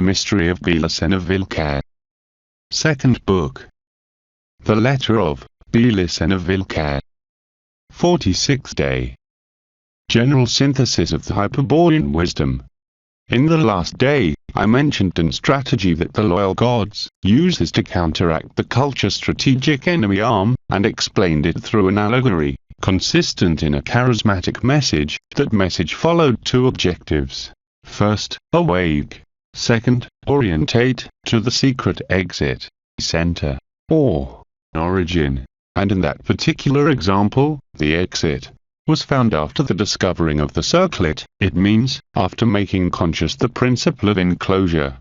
The Mystery of BELICENA VILLCA. Second Book. The Letter of BELICENA VILLCA. 46th Day. General Synthesis of the Hyperborean Wisdom. In the last day, I mentioned an strategy that the loyal gods uses to counteract the culture's strategic enemy arm, and explained it through an allegory, consistent in a charismatic message. That message followed two objectives. First, awake. Second, orientate to the secret exit, center, or origin. And in that particular example, the exit was found after the discovering of the circlet. It means, after making conscious the principle of enclosure.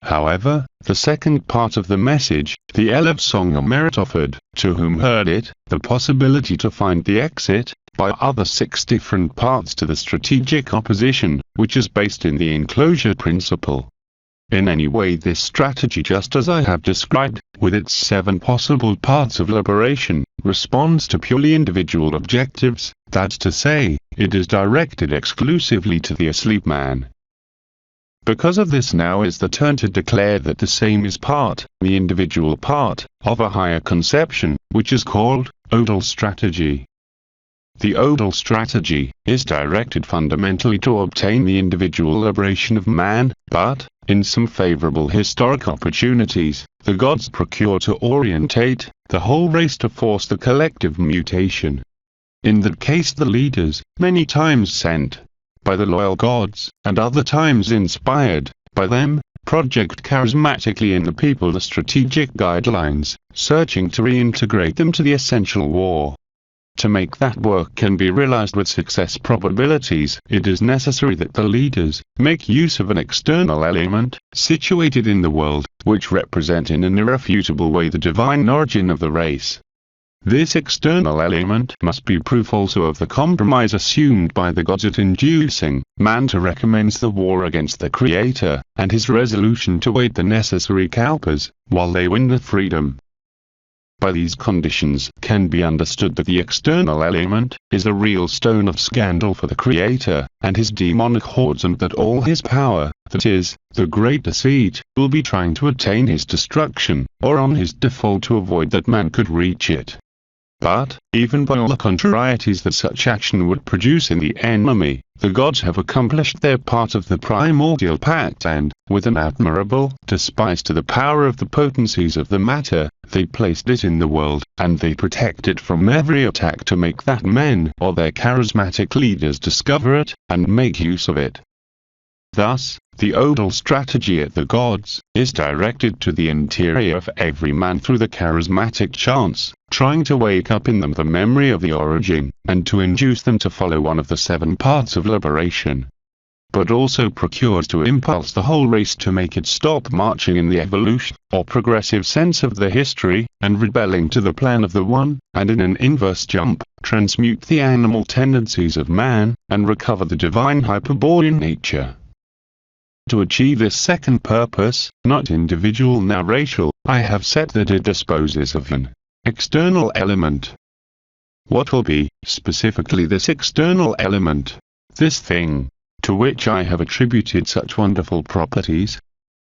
However, the second part of the message, the Elev song of merit offered, to whom heard it, the possibility to find the exit, by other 6 different parts to the strategic opposition, which is based in the enclosure principle. In any way, this strategy, just as I have described, with its 7 possible parts of liberation, responds to purely individual objectives, that's to say, it is directed exclusively to the asleep man. Because of this, now is the turn to declare that the same is part, the individual part, of a higher conception, which is called Odal strategy. The Odal strategy is directed fundamentally to obtain the individual liberation of man, but, in some favorable historic opportunities, the gods procure to orientate the whole race to force the collective mutation. In that case, the leaders, many times sent by the loyal gods, and other times inspired by them, project charismatically in the people the strategic guidelines, searching to reintegrate them to the essential war. To make that work can be realized with success probabilities, it is necessary that the leaders make use of an external element situated in the world, which represent in an irrefutable way the divine origin of the race. This external element must be proof also of the compromise assumed by the gods at inducing man to recommence the war against the Creator, and his resolution to wait the necessary kalpas, while they win the freedom. By these conditions can be understood that the external element is a real stone of scandal for the Creator and his demonic hordes, and that all his power, that is, the great deceit, will be trying to attain his destruction, or on his default to avoid that man could reach it. But, even by all the contrarieties that such action would produce in the enemy, the gods have accomplished their part of the primordial pact, and, with an admirable despise to the power of the potencies of the matter, they placed it in the world, and they protect it from every attack to make that men or their charismatic leaders discover it, and make use of it. Thus, the Odal strategy at the gods is directed to the interior of every man through the charismatic chants, trying to wake up in them the memory of the origin, and to induce them to follow one of the 7 parts of liberation. But also procures to impulse the whole race to make it stop marching in the evolution, or progressive sense of the history, and rebelling to the plan of the one, and in an inverse jump, transmute the animal tendencies of man, and recover the divine Hyperborean nature. To achieve this second purpose, not individual now racial, I have said that it disposes of an external element. What will be, specifically, this external element? This thing, to which I have attributed such wonderful properties?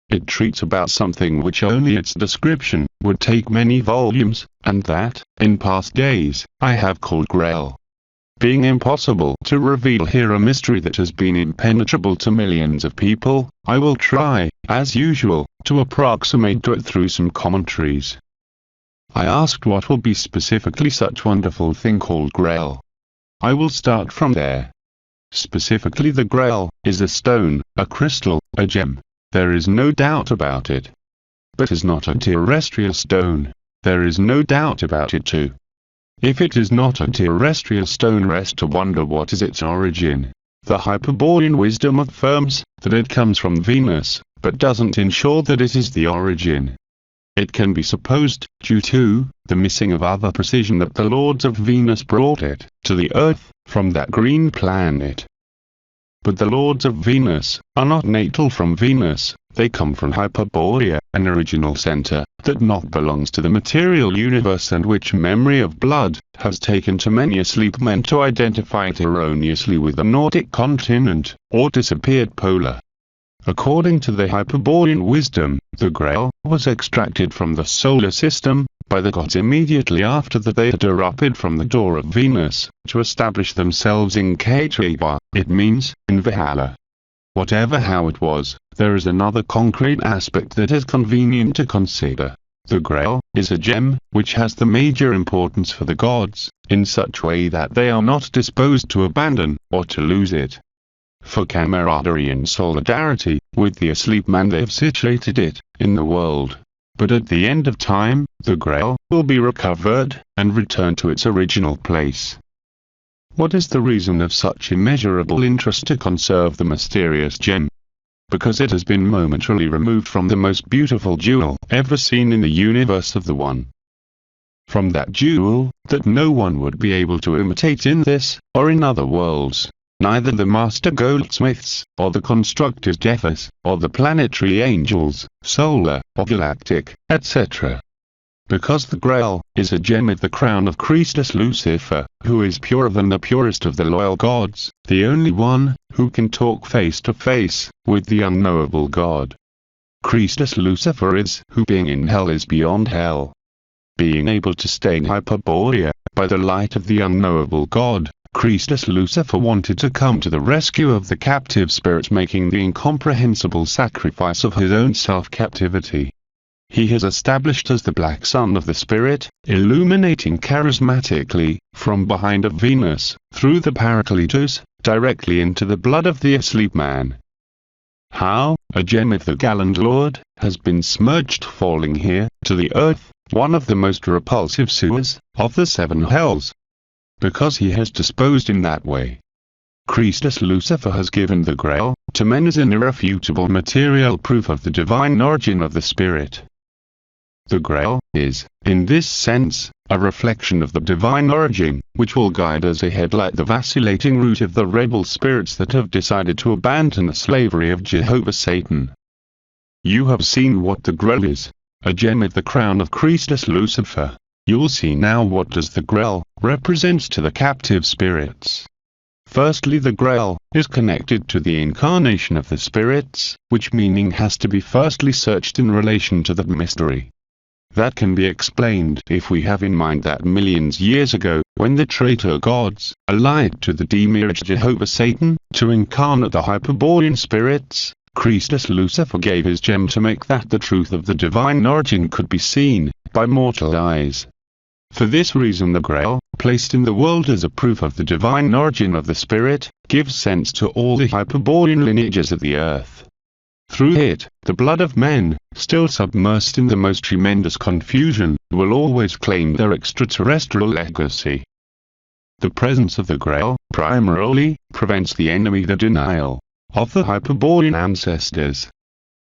It treats about something which only its description would take many volumes, and that, in past days, I have called Grail. Being impossible to reveal here a mystery that has been impenetrable to millions of people, I will try, as usual, to approximate to it through some commentaries. I asked what will be specifically such wonderful thing called Grail. I will start from there. Specifically, the Grail is a stone, a crystal, a gem. There is no doubt about it. But is not a terrestrial stone. There is no doubt about it too. If it is not a terrestrial stone, rest to wonder what is its origin. The Hyperborean wisdom affirms that it comes from Venus, but doesn't ensure that it is the origin. It can be supposed, due to the missing of other precision, that the lords of Venus brought it to the Earth from that green planet. But the lords of Venus are not natal from Venus, they come from Hyperborea, an original center that not belongs to the material universe, and which memory of blood has taken to many asleep men to identify it erroneously with the Nordic continent, or disappeared polar. According to the Hyperborean wisdom, the Grail was extracted from the solar system by the gods immediately after that they had erupted from the door of Venus to establish themselves in Kaitraba, it means, in Valhalla. Whatever how it was, there is another concrete aspect that is convenient to consider. The Grail is a gem, which has the major importance for the gods, in such way that they are not disposed to abandon, or to lose it. For camaraderie and solidarity with the asleep man they have situated it in the world. But at the end of time, the Grail will be recovered, and return to its original place. What is the reason of such immeasurable interest to conserve the mysterious gem? Because it has been momentarily removed from the most beautiful jewel ever seen in the universe of the One. From that jewel, that no one would be able to imitate in this, or in other worlds. Neither the master goldsmiths, or the constructors Dephas, or the planetary angels, solar, or galactic, etc. Because the Grail is a gem of the crown of Christus Lucifer, who is purer than the purest of the loyal gods, the only one who can talk face to face with the unknowable God. Christus Lucifer is who being in hell is beyond hell. Being able to stay in Hyperborea, by the light of the unknowable God, Christus Lucifer wanted to come to the rescue of the captive spirit, making the incomprehensible sacrifice of his own self-captivity. He is established as the black sun of the spirit, illuminating charismatically, from behind of Venus, through the Paracletos, directly into the blood of the asleep man. How, a gem of the gallant Lord, has been smudged falling here, to the earth, one of the most repulsive sewers, of the seven hells. Because he has disposed in that way. Christus Lucifer has given the Grail to men as an irrefutable material proof of the divine origin of the spirit. The Grail is, in this sense, a reflection of the divine origin, which will guide us ahead like the vacillating route of the rebel spirits that have decided to abandon the slavery of Jehovah Satan. You have seen what the Grail is, a gem of the crown of Christus Lucifer. You'll see now what does the Grail represents to the captive spirits. Firstly, the Grail is connected to the incarnation of the spirits, which meaning has to be firstly searched in relation to the mystery. That can be explained if we have in mind that millions years ago, when the traitor gods allied to the demiurge Jehovah Satan to incarnate the Hyperborean spirits, Christus Lucifer gave his gem to make that the truth of the divine origin could be seen by mortal eyes. For this reason the Grail, placed in the world as a proof of the divine origin of the spirit, gives sense to all the Hyperborean lineages of the earth. Through it, the blood of men, still submersed in the most tremendous confusion, will always claim their extraterrestrial legacy. The presence of the Grail, primarily, prevents the enemy the denial of the Hyperborean ancestors.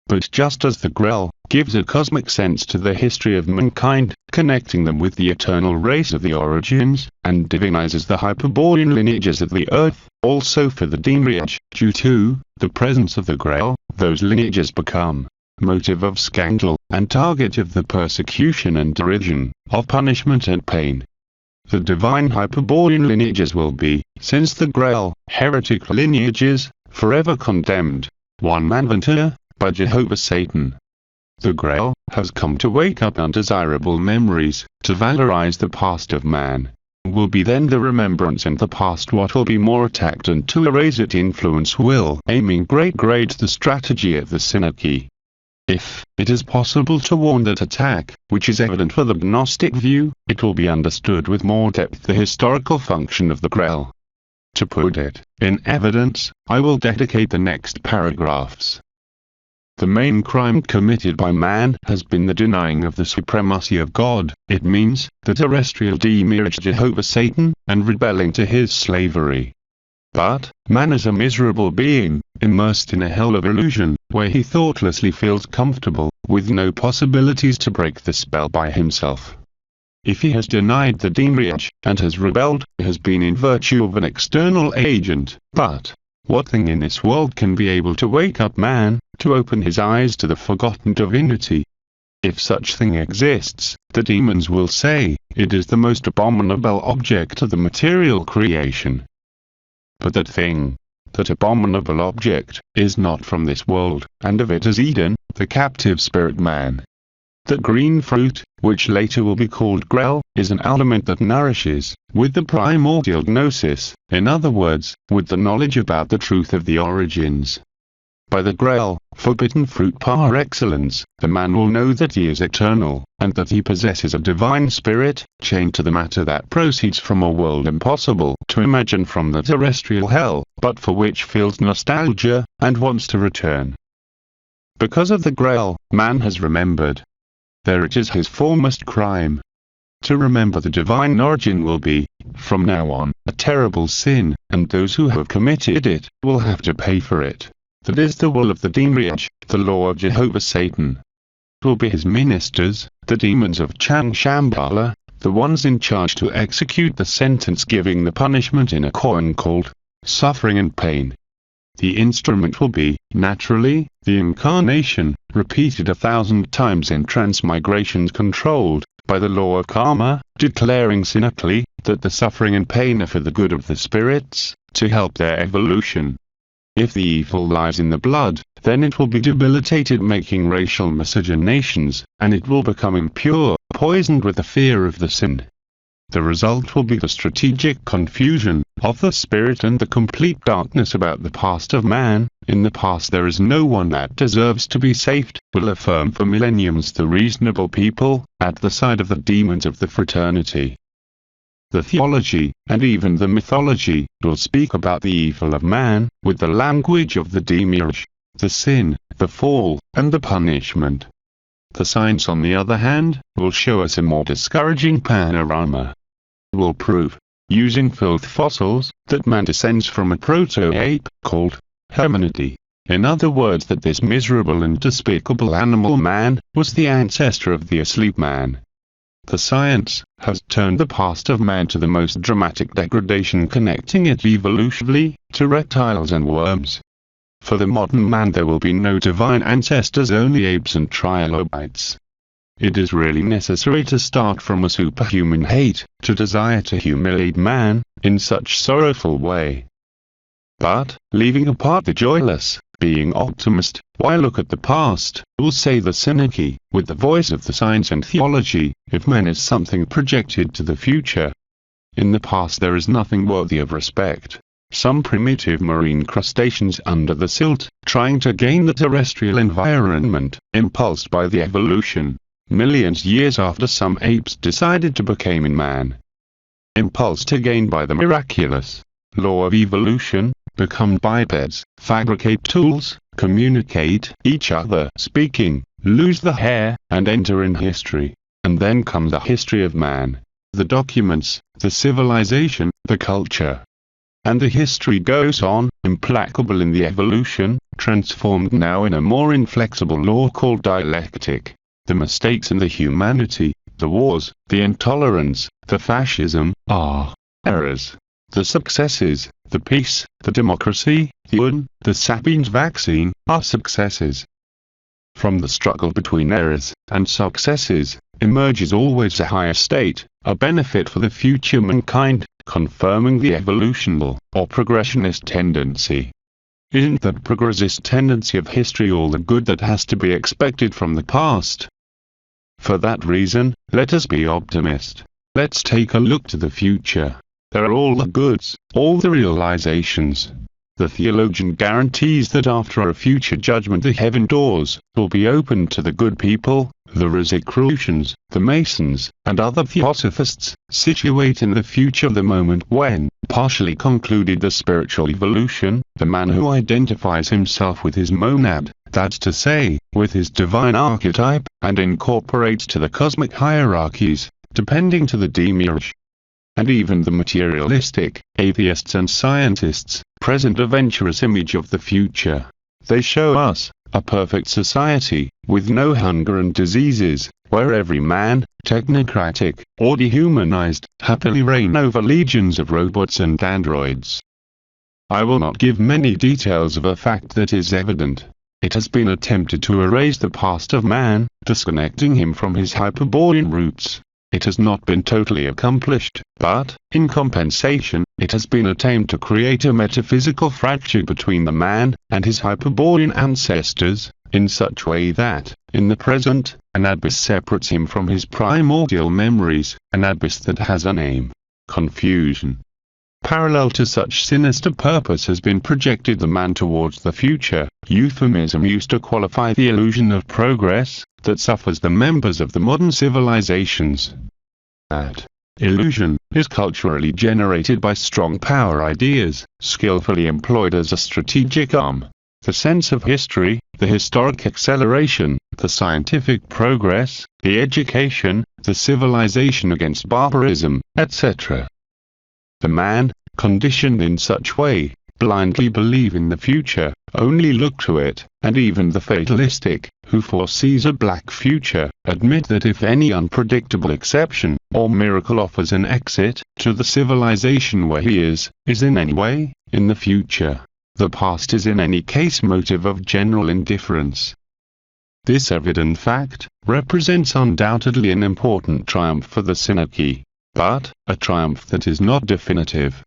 But just as the Grail gives a cosmic sense to the history of mankind, connecting them with the eternal race of the origins, and divinizes the Hyperborean lineages of the earth, also for the demiurge, due to the presence of the Grail, those lineages become motive of scandal, and target of the persecution and derision, of punishment and pain. The divine Hyperborean lineages will be, since the Grail, heretic lineages, forever condemned, one manvantara, by Jehovah Satan. The Grail has come to wake up undesirable memories, to valorize the past of man. Will be then the remembrance and the past what will be more attacked, and to erase it influence will aiming great grades the strategy of the synarchy. If it is possible to warn that attack, which is evident for the Gnostic view, it will be understood with more depth the historical function of the Grail. To put it in evidence, I will dedicate the next paragraphs. The main crime committed by man has been the denying of the supremacy of God. It means the terrestrial demiurge Jehovah Satan, and rebelling to his slavery. But man is a miserable being, immersed in a hell of illusion, where he thoughtlessly feels comfortable, with no possibilities to break the spell by himself. If he has denied the demiurge, and has rebelled, he has been in virtue of an external agent. But what thing in this world can be able to wake up man, to open his eyes to the forgotten divinity? If such thing exists, the demons will say, it is the most abominable object of the material creation. But that thing, that abominable object is not from this world, and of it is Eden, the captive spirit man. That green fruit, which later will be called grel, is an aliment that nourishes, with the primordial gnosis, in other words, with the knowledge about the truth of the origins. By the grel, forbidden fruit par excellence, the man will know that he is eternal, and that he possesses a divine spirit, chained to the matter that proceeds from a world impossible to imagine from the terrestrial hell, but for which feels nostalgia, and wants to return. Because of the grel, man has remembered. There it is his foremost crime. To remember the divine origin will be, from now on, a terrible sin, and those who have committed it will have to pay for it. That is the will of the Demiurge, the law of Jehovah Satan. It will be his ministers, the demons of Chang Shambhala, the ones in charge to execute the sentence, giving the punishment in a koan called suffering and pain. The instrument will be, naturally, the incarnation, repeated 1,000 times in transmigrations controlled by the law of karma, declaring cynically that the suffering and pain are for the good of the spirits, to help their evolution. If the evil lies in the blood, then it will be debilitated, making racial miscegenations, and it will become impure, poisoned with the fear of the sin. The result will be the strategic confusion of the spirit and the complete darkness about the past of man. In the past there is no one that deserves to be saved, will affirm for millenniums the reasonable people, at the side of the demons of the fraternity. The theology, and even the mythology, will speak about the evil of man, with the language of the demiurge, the sin, the fall, and the punishment. The science, on the other hand, will show us a more discouraging panorama. It will prove, using filth fossils, that man descends from a proto-ape, called hominidae. In other words, that this miserable and despicable animal man was the ancestor of the asleep man. The science has turned the past of man to the most dramatic degradation, connecting it evolutionally to reptiles and worms. For the modern man there will be no divine ancestors, only apes and trilobites. It is really necessary to start from a superhuman hate, to desire to humiliate man, in such sorrowful way. But, leaving apart the joyless, being optimist, why look at the past, will say the cynic, with the voice of the science and theology, if man is something projected to the future. In the past there is nothing worthy of respect. Some primitive marine crustaceans under the silt, trying to gain the terrestrial environment, impulsed by the evolution, millions years after some apes decided to become in man. Impulsed to gain by the miraculous law of evolution, become bipeds, fabricate tools, communicate each other speaking, lose the hair, and enter in history. And then comes the history of man, the documents, the civilization, the culture. And the history goes on, implacable in the evolution, transformed now in a more inflexible law called dialectic. The mistakes in the humanity, the wars, the intolerance, the fascism, are errors. The successes, the peace, the democracy, the sapiens vaccine, are successes. From the struggle between errors and successes, emerges always a higher state, a benefit for the future mankind, confirming the evolutional, or progressionist tendency. Isn't that progressist tendency of history all the good that has to be expected from the past? For that reason, let us be optimist. Let's take a look to the future. There are all the goods, all the realizations. The theologian guarantees that after a future judgment the heaven doors will be opened to the good people, the Rosicrucians, the Masons, and other theosophists, situate in the future the moment when, partially concluded the spiritual evolution, the man who identifies himself with his monad, that's to say, with his divine archetype, and incorporates to the cosmic hierarchies, depending to the demiurge. And even the materialistic, atheists and scientists, present a venturous image of the future. They show us a perfect society, with no hunger and diseases, where every man, technocratic, or dehumanized, happily reign over legions of robots and androids. I will not give many details of a fact that is evident. It has been attempted to erase the past of man, disconnecting him from his Hyperborean roots. It has not been totally accomplished, but, in compensation, it has been attained to create a metaphysical fracture between the man and his Hyperborean ancestors, in such way that, in the present, an abyss separates him from his primordial memories, an abyss that has a name: confusion. Parallel to such sinister purpose has been projected the man towards the future, euphemism used to qualify the illusion of progress that suffers the members of the modern civilizations. That illusion is culturally generated by strong power ideas, skillfully employed as a strategic arm. The sense of history, the historic acceleration, the scientific progress, the education, the civilization against barbarism, etc. The man, conditioned in such way, blindly believe in the future, only look to it, and even the fatalistic, who foresees a black future, admit that if any unpredictable exception, or miracle offers an exit, to the civilization where he is in any way, in the future, the past is in any case motive of general indifference. This evident fact, represents undoubtedly an important triumph for the Synarchy, but, a triumph that is not definitive.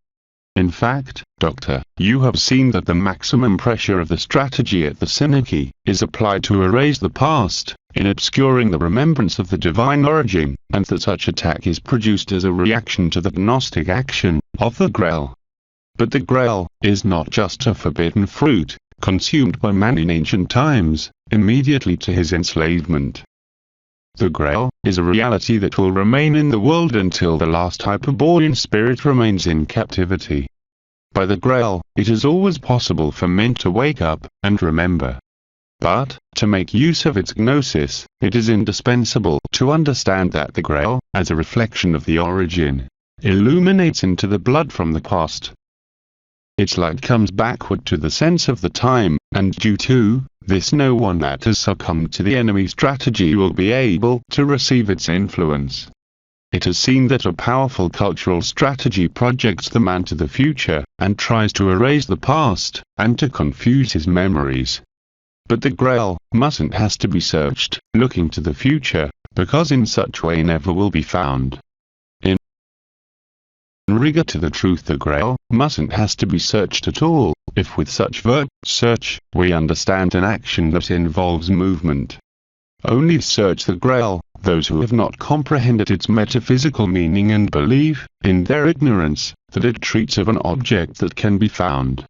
In fact, Doctor, you have seen that the maximum pressure of the strategy at the Synarchy is applied to erase the past, in obscuring the remembrance of the divine origin, and that such attack is produced as a reaction to the Gnostic action of the Grail. But the Grail is not just a forbidden fruit, consumed by man in ancient times, immediately to his enslavement. The Grail is a reality that will remain in the world until the last Hyperborean spirit remains in captivity. By the Grail, it is always possible for men to wake up and remember. But, to make use of its gnosis, it is indispensable to understand that the Grail, as a reflection of the origin, illuminates into the blood from the past. Its light comes backward to the sense of the time, and due to this no one that has succumbed to the enemy strategy will be able to receive its influence. It has seen that a powerful cultural strategy projects the man to the future, and tries to erase the past, and to confuse his memories. But the Grail has to be searched, looking to the future, because in such way never will be found. In regard to the truth, the Grail has to be searched at all, if with such search, we understand an action that involves movement. Only search the Grail those who have not comprehended its metaphysical meaning and believe, in their ignorance, that it treats of an object that can be found.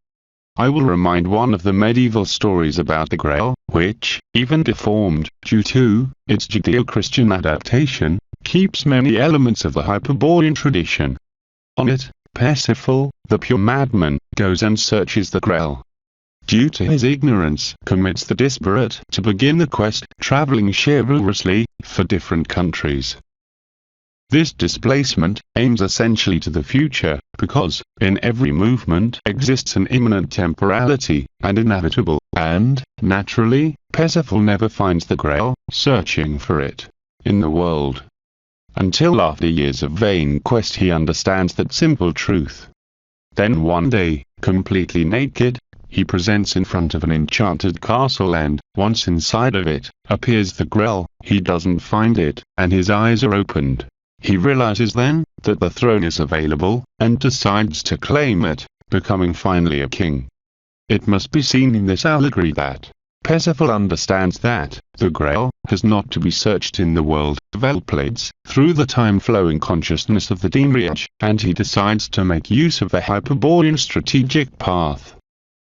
I will remind one of the medieval stories about the Grail, which, even deformed, due to its Judeo-Christian adaptation, keeps many elements of the Hyperborean tradition. On it, Parsifal, the pure madman, goes and searches the Grail. Due to his ignorance, commits the disparate to begin the quest, traveling chivalrously, for different countries. This displacement aims essentially to the future, because, in every movement exists an imminent temporality, and inevitable, and, naturally, Parsifal never finds the Grail, searching for it, in the world. Until after years of vain quest he understands that simple truth. Then one day, completely naked, he presents in front of an enchanted castle and, once inside of it, appears the Grail. He doesn't find it, and his eyes are opened. He realizes then, that the throne is available, and decides to claim it, becoming finally a king. It must be seen in this allegory that Parsifal understands that the Grail has not to be searched in the world of Elpades, through the time-flowing consciousness of the Demiurge, and he decides to make use of the Hyperborean strategic path.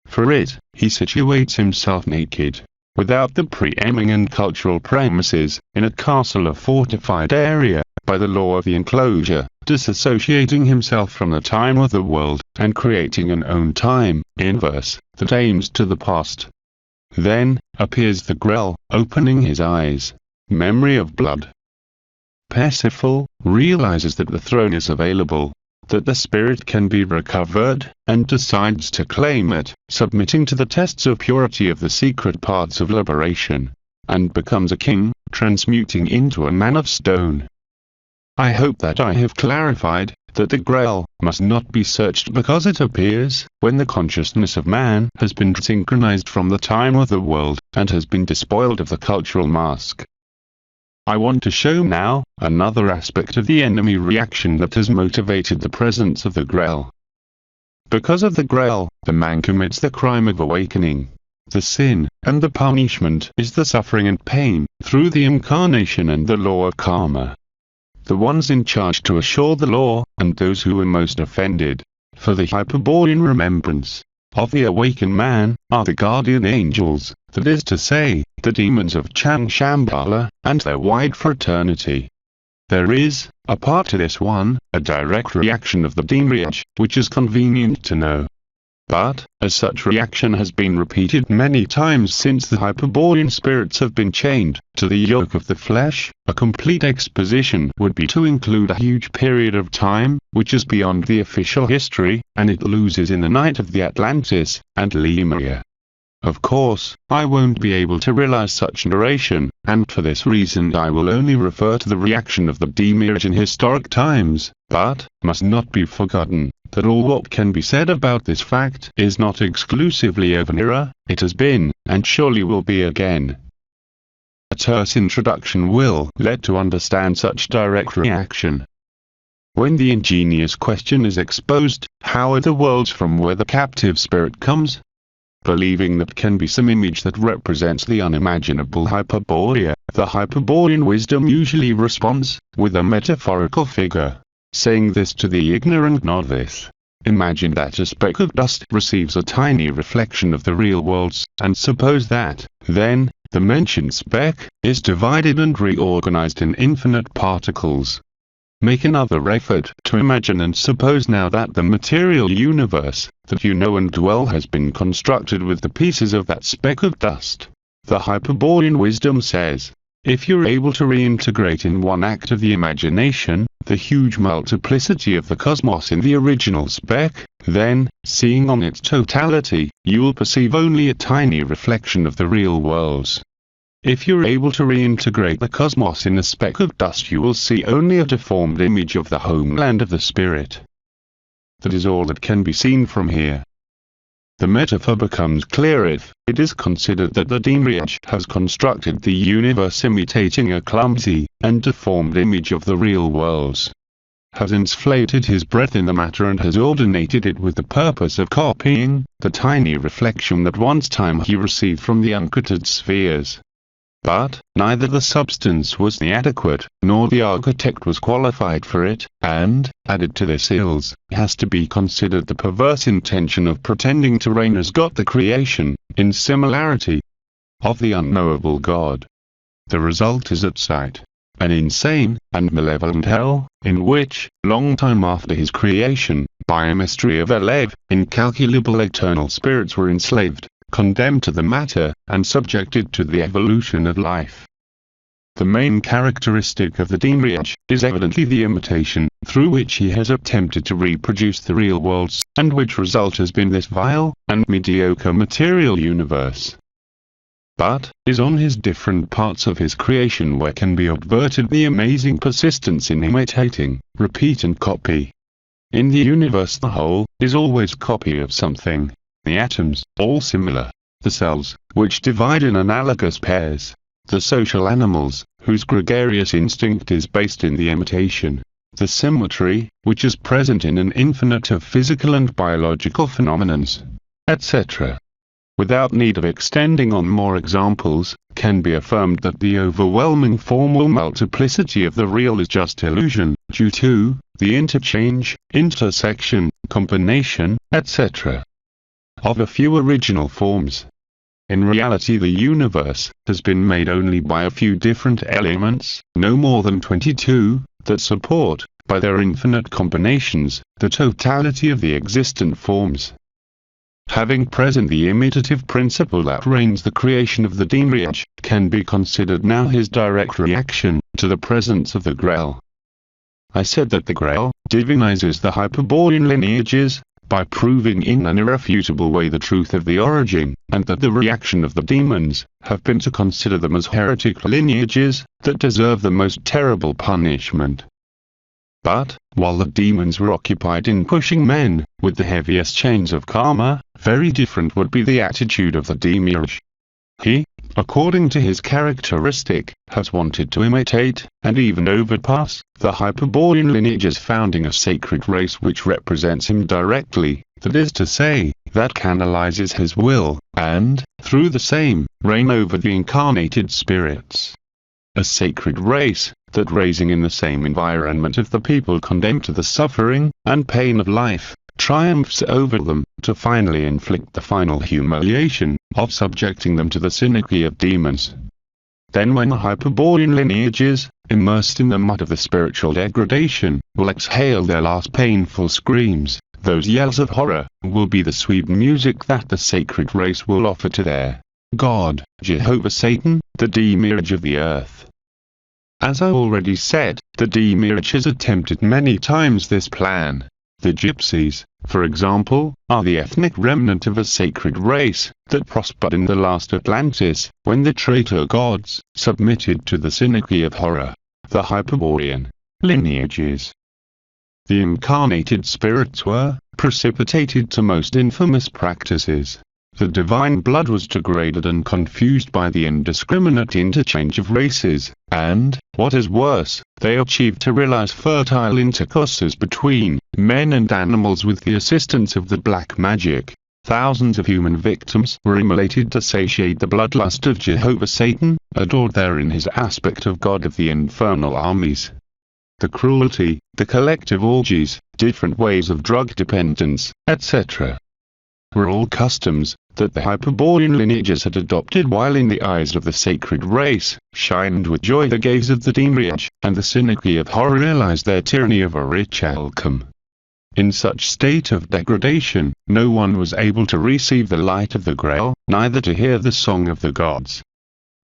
For it, he situates himself naked, without the pre-aiming and cultural premises, in a castle of fortified area, by the law of the enclosure, disassociating himself from the time of the world, and creating an own time, inverse, that aims to the past. Then, appears the Grail, opening his eyes. Memory of blood. Parsifal realizes that the throne is available, that the spirit can be recovered, and decides to claim it, submitting to the tests of purity of the secret paths of liberation, and becomes a king, transmuting into a man of stone. I hope that I have clarified that the Grail must not be searched because it appears when the consciousness of man has been synchronized from the time of the world, and has been despoiled of the cultural mask. I want to show now another aspect of the enemy reaction that has motivated the presence of the Grail. Because of the Grail, the man commits the crime of awakening. The sin, and the punishment is the suffering and pain, through the incarnation and the law of karma. The ones in charge to assure the law, and those who were most offended, for the Hyperborean remembrance of the awakened man, are the guardian angels, that is to say, the demons of Chang Shambhala, and their wide fraternity. There is, apart to this one, a direct reaction of the Demiurge, which is convenient to know. But, as such reaction has been repeated many times since the Hyperborean spirits have been chained to the yoke of the flesh, a complete exposition would be to include a huge period of time, which is beyond the official history, and it loses in the night of the Atlantis and Lemuria. Of course, I won't be able to realize such narration, and for this reason I will only refer to the reaction of the Demiurge in historic times, but, must not be forgotten, that all what can be said about this fact is not exclusively of an era, it has been, and surely will be again. A terse introduction will let to understand such direct reaction. When the ingenious question is exposed, how are the worlds from where the captive spirit comes? Believing that can be some image that represents the unimaginable Hyperborea, the Hyperborean wisdom usually responds with a metaphorical figure, saying this to the ignorant novice. Imagine that a speck of dust receives a tiny reflection of the real worlds, and suppose that, then, the mentioned speck is divided and reorganized in infinite particles. Make another effort to imagine and suppose now that the material universe that you know and dwell has been constructed with the pieces of that speck of dust. The Hyperborean wisdom says, if you're able to reintegrate in one act of the imagination the huge multiplicity of the cosmos in the original speck, then, seeing on its totality, you will perceive only a tiny reflection of the real worlds. If you're able to reintegrate the cosmos in a speck of dust, you will see only a deformed image of the homeland of the spirit. That is all that can be seen from here. The metaphor becomes clear if it is considered that the Demiurge has constructed the universe imitating a clumsy and deformed image of the real worlds, has inflated his breath in the matter and has ordinated it with the purpose of copying the tiny reflection that once time he received from the uncreated spheres. But, neither the substance was the adequate, nor the architect was qualified for it, and, added to this ills, has to be considered the perverse intention of pretending to reign as God the creation, in similarity, of the unknowable God. The result is at sight, an insane and malevolent hell, in which, long time after his creation, by a mystery of Elev, incalculable eternal spirits were enslaved, condemned to the matter, and subjected to the evolution of life. The main characteristic of the Demiurge is evidently the imitation, through which he has attempted to reproduce the real worlds, and which result has been this vile and mediocre material universe. But, is on his different parts of his creation where can be observed the amazing persistence in imitating, repeat and copy. In the universe the whole is always copy of something. The atoms, all similar, the cells, which divide in analogous pairs, the social animals, whose gregarious instinct is based in the imitation, the symmetry, which is present in an infinite of physical and biological phenomena, etc. Without need of extending on more examples, can be affirmed that the overwhelming formal multiplicity of the real is just illusion, due to the interchange, intersection, combination, etc. of a few original forms. In reality the universe has been made only by a few different elements, no more than 22, that support, by their infinite combinations, the totality of the existent forms. Having present the imitative principle that reigns the creation of the Demiurge, can be considered now his direct reaction to the presence of the Grail. I said that the Grail divinizes the Hyperborean lineages, by proving in an irrefutable way the truth of the origin, and that the reaction of the demons have been to consider them as heretic lineages that deserve the most terrible punishment. But, while the demons were occupied in pushing men with the heaviest chains of karma, very different would be the attitude of the Demiurge. He, according to his characteristic, has wanted to imitate, and even overpass, the Hyperborean lineages, founding a sacred race which represents him directly, that is to say, that canalizes his will, and, through the same, reign over the incarnated spirits. A sacred race, that raising in the same environment of the people condemned to the suffering and pain of life, triumphs over them, to finally inflict the final humiliation of subjecting them to the synarchy of demons. Then when the Hyperborean lineages, immersed in the mud of the spiritual degradation, will exhale their last painful screams, those yells of horror will be the sweet music that the sacred race will offer to their God, Jehovah Satan, the demiurge of the earth. As I already said, the demiurge has attempted many times this plan. The gypsies, for example, are the ethnic remnant of a sacred race that prospered in the last Atlantis, when the traitor gods submitted to the synarchy of horror, the Hyperborean lineages. The incarnated spirits were precipitated to most infamous practices. The divine blood was degraded and confused by the indiscriminate interchange of races, and, what is worse, they achieved to realize fertile intercourses between men and animals with the assistance of the black magic. Thousands of human victims were immolated to satiate the bloodlust of Jehovah Satan, adored there in his aspect of God of the infernal armies. The cruelty, the collective orgies, different ways of drug dependence, etc., were all customs that the Hyperborean lineages had adopted, while in the eyes of the sacred race shined with joy the gaze of the demiurge, and the synarchy of horror realized their tyranny of a rich outcome. In such state of degradation, no one was able to receive the light of the Grail, neither to hear the song of the gods.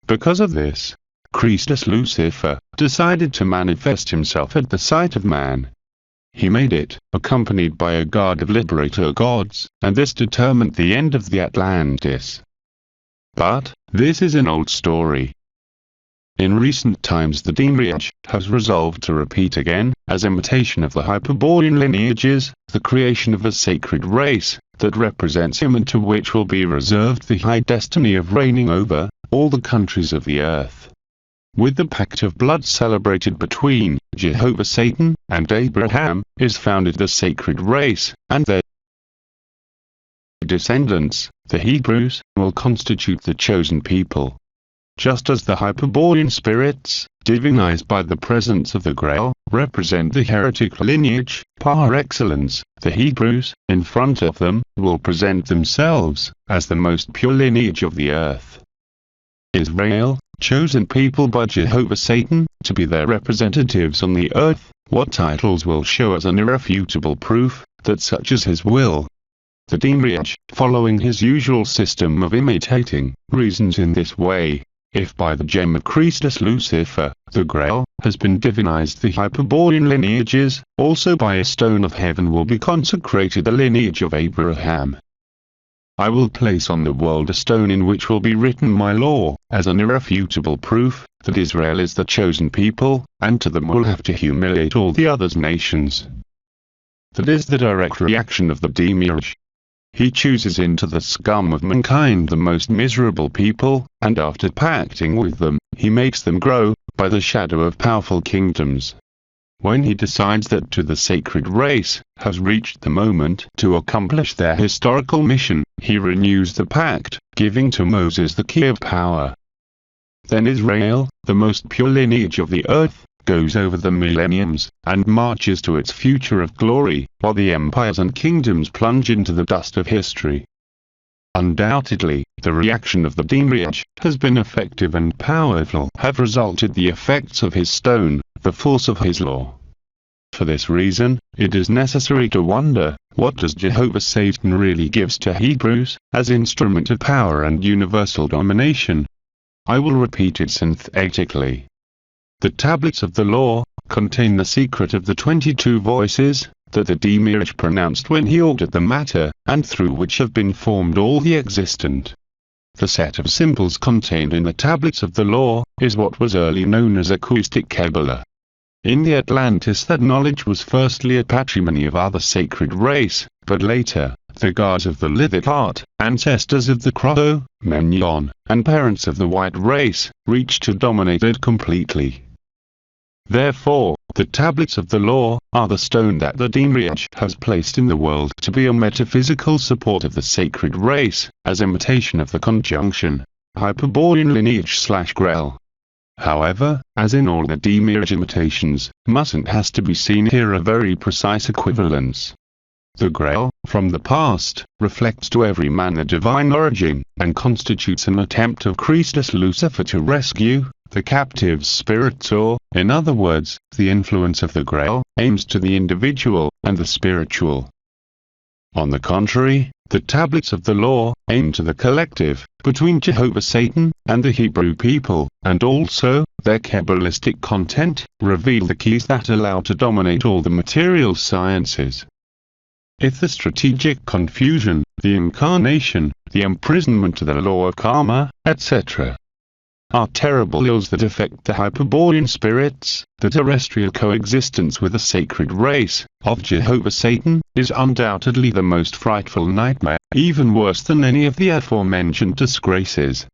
Because of this, Christus Lucifer decided to manifest himself at the sight of man. He made it, accompanied by a guard of liberator gods, and this determined the end of the Atlantis. But, this is an old story. In recent times the demiurge has resolved to repeat again, as imitation of the Hyperborean lineages, the creation of a sacred race, that represents him and to which will be reserved the high destiny of reigning over all the countries of the earth. With the pact of blood celebrated between Jehovah Satan and Abraham, is founded the sacred race, and their descendants, the Hebrews, will constitute the chosen people. Just as the Hyperborean spirits, divinized by the presence of the Grail, represent the heretic lineage par excellence, the Hebrews, in front of them, will present themselves as the most pure lineage of the earth. Israel, chosen people by Jehovah Satan, to be their representatives on the earth, what titles will show as an irrefutable proof that such is his will. The demiurge, following his usual system of imitating, reasons in this way: if by the gem of Christus Lucifer, the Grail, has been divinized the Hyperborean lineages, also by a stone of heaven will be consecrated the lineage of Abraham. I will place on the world a stone in which will be written my law, as an irrefutable proof that Israel is the chosen people, and to them will have to humiliate all the other nations. That is the direct reaction of the demiurge. He chooses into the scum of mankind the most miserable people, and after pacting with them, he makes them grow, by the shadow of powerful kingdoms. When he decides that to the sacred race has reached the moment to accomplish their historical mission, he renews the pact, giving to Moses the key of power. Then Israel, the most pure lineage of the earth, goes over the millenniums, and marches to its future of glory, while the empires and kingdoms plunge into the dust of history. Undoubtedly, the reaction of the demiurge has been effective and powerful, have resulted the effects of his stone, the force of his law. For this reason, it is necessary to wonder, what does Jehovah Satan really gives to Hebrews, as instrument of power and universal domination? I will repeat it synthetically. The tablets of the law contain the secret of the 22 voices that the demiurge pronounced when he ordered the matter, and through which have been formed all the existent. The set of symbols contained in the tablets of the law is what was early known as acoustic Kabbalah. In the Atlantis that knowledge was firstly a patrimony of other sacred race, but later, the gods of the lithic art, ancestors of the Cro-Magnon, and parents of the white race, reached to dominate it completely. Therefore, the tablets of the law are the stone that the Demiurge has placed in the world to be a metaphysical support of the sacred race, as imitation of the conjunction Hyperborean lineage/Grell. However, as in all the Demiurge imitations, mustn't has to be seen here a very precise equivalence. The Grail, from the past, reflects to every man the divine origin, and constitutes an attempt of Christus Lucifer to rescue the captive spirits, or, in other words, the influence of the Grail aims to the individual and the spiritual. On the contrary, the tablets of the law aim to the collective, between Jehovah Satan and the Hebrew people, and also, their Kabbalistic content, reveal the keys that allow to dominate all the material sciences. If the strategic confusion, the incarnation, the imprisonment to the law of karma, etc., are terrible ills that affect the Hyperborean spirits, the terrestrial coexistence with the sacred race of Jehovah Satan is undoubtedly the most frightful nightmare, even worse than any of the aforementioned disgraces.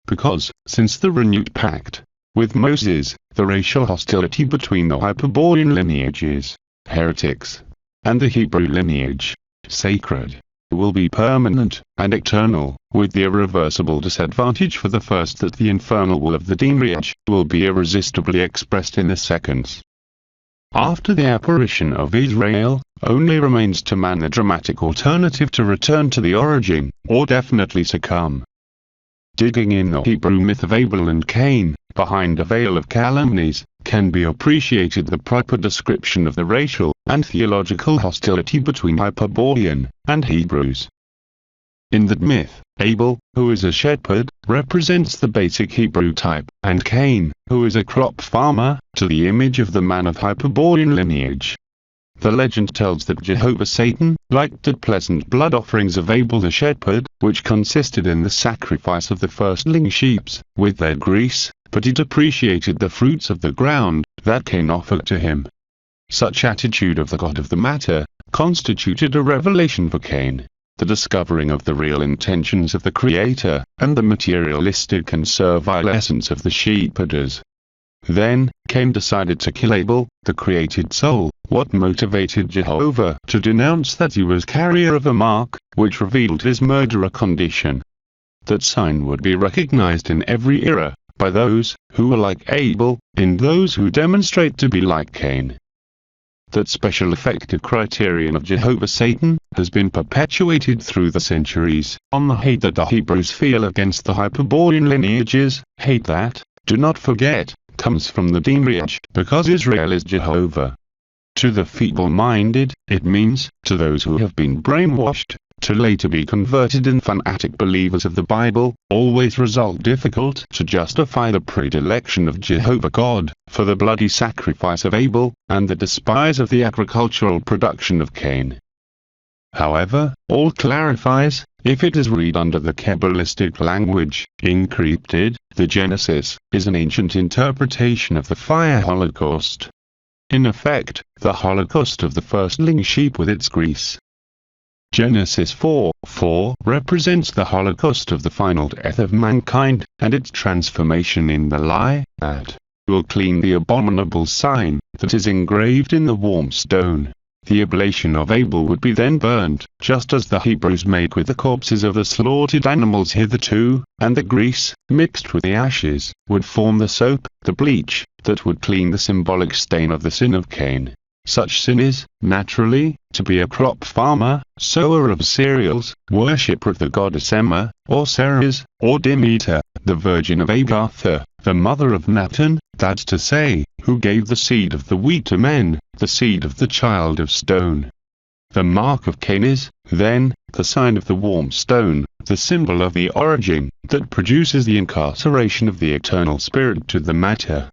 Because, since the renewed pact with Moses, the racial hostility between the Hyperborean lineages, heretics, and the Hebrew lineage, sacred, will be permanent and eternal, with the irreversible disadvantage for the first that the infernal will of the Demiurge will be irresistibly expressed in the seconds. After the apparition of Israel, only remains to man the dramatic alternative to return to the origin, or definitely succumb. Digging in the Hebrew myth of Abel and Cain, behind a veil of calumnies, can be appreciated the proper description of the racial and theological hostility between Hyperborean and Hebrews. In that myth, Abel, who is a shepherd, represents the basic Hebrew type, and Cain, who is a crop farmer, to the image of the man of Hyperborean lineage. The legend tells that Jehovah Satan liked the pleasant blood offerings of Abel the shepherd, which consisted in the sacrifice of the firstling sheeps, with their grease, but he depreciated the fruits of the ground that Cain offered to him. Such attitude of the god of the matter constituted a revelation for Cain, the discovering of the real intentions of the Creator, and the materialistic and servile essence of the shepherders. Then, Cain decided to kill Abel, the created soul. What motivated Jehovah to denounce that he was carrier of a mark, which revealed his murderer condition? That sign would be recognized in every era, by those who are like Abel, in those who demonstrate to be like Cain. That special effective criterion of Jehovah Satan has been perpetuated through the centuries, on the hate that the Hebrews feel against the Hyperborean lineages, hate that, do not forget, comes from the Demiurge, because Israel is Jehovah. To the feeble-minded, it means, to those who have been brainwashed, to later be converted and fanatic believers of the Bible, always result difficult to justify the predilection of Jehovah God, for the bloody sacrifice of Abel, and the despise of the agricultural production of Cain. However, all clarifies, if it is read under the Kabbalistic language, encrypted, the Genesis is an ancient interpretation of the fire holocaust. In effect, the holocaust of the firstling sheep with its grease. Genesis 4:4 represents the holocaust of the final death of mankind, and its transformation in the lie that will clean the abominable sign that is engraved in the warm stone. The oblation of Abel would be then burned, just as the Hebrews made with the corpses of the slaughtered animals hitherto, and the grease, mixed with the ashes, would form the soap, the bleach, that would clean the symbolic stain of the sin of Cain. Such sin is, naturally, to be a crop farmer, sower of cereals, worshipper of the goddess Emma, or Ceres, or Demeter, the virgin of Agatha, the mother of Natan, that's to say, who gave the seed of the wheat to men, the seed of the child of stone. The mark of Cain is, then, the sign of the warm stone, the symbol of the origin, that produces the incarceration of the eternal spirit to the matter.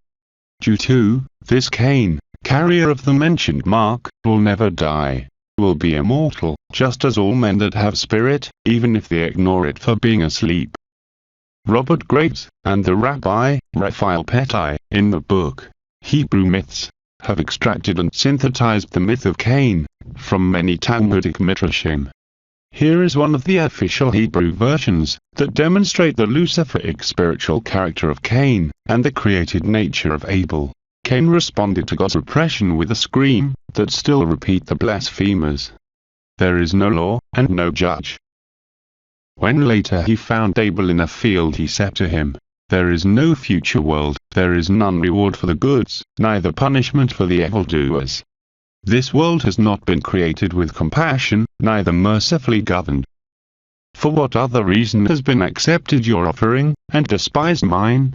Due to this, Cain, carrier of the mentioned mark, will never die, will be immortal, just as all men that have spirit, even if they ignore it for being asleep. Robert Graves, and the Rabbi, Raphael Petty, in the book, Hebrew Myths, have extracted and synthesized the myth of Cain, from many Talmudic midrashim. Here is one of the official Hebrew versions that demonstrate the Luciferic spiritual character of Cain and the created nature of Abel. Cain responded to God's repression with a scream that still repeat the blasphemers. There is no law and no judge. When later he found Abel in a field, he said to him, "There is no future world, there is none reward for the goods, neither punishment for the evildoers. This world has not been created with compassion, neither mercifully governed. For what other reason has been accepted your offering, and despised mine?"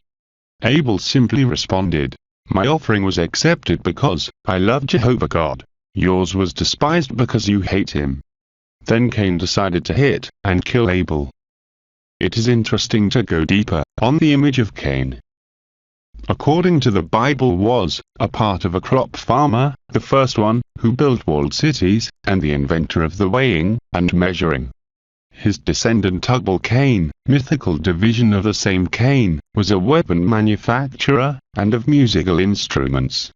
Abel simply responded, "My offering was accepted because I love Jehovah God. Yours was despised because you hate him." Then Cain decided to hit and kill Abel. It is interesting to go deeper on the image of Cain. According to the Bible, was a part of a crop farmer, the first one who built walled cities, and the inventor of the weighing and measuring. His descendant Tubal Cain, mythical division of the same Cain, was a weapon manufacturer and of musical instruments.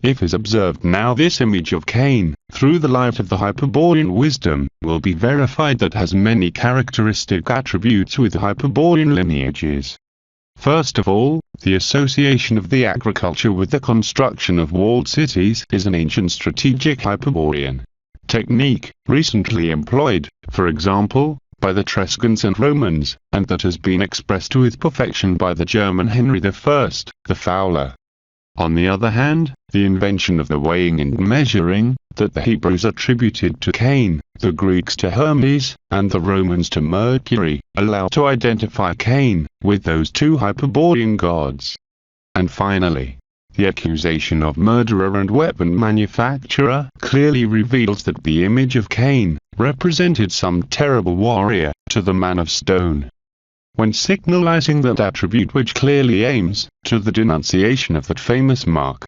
If is observed now, this image of Cain, through the light of the Hyperborean wisdom, will be verified that has many characteristic attributes with Hyperborean lineages. First of all, the association of the agriculture with the construction of walled cities is an ancient strategic Hyperborean technique, recently employed, for example, by the Etruscans and Romans, and that has been expressed with perfection by the German Henry I, the Fowler. On the other hand, the invention of the weighing and measuring, that the Hebrews attributed to Cain, the Greeks to Hermes, and the Romans to Mercury, allow to identify Cain with those two Hyperborean gods. And finally, the accusation of murderer and weapon manufacturer clearly reveals that the image of Cain represented some terrible warrior to the man of stone, when signalizing that attribute which clearly aims to the denunciation of that famous mark.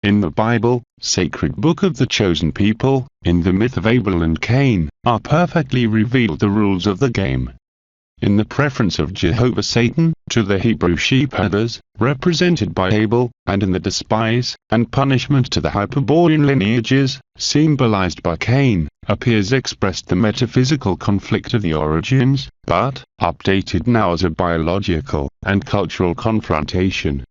In the Bible, sacred book of the chosen people, in the myth of Abel and Cain, are perfectly revealed the rules of the game. In the preference of Jehovah Satan to the Hebrew sheepherders, represented by Abel, and in the despise and punishment to the Hyperborean lineages, symbolized by Cain, appears expressed the metaphysical conflict of the origins, but updated now as a biological and cultural confrontation.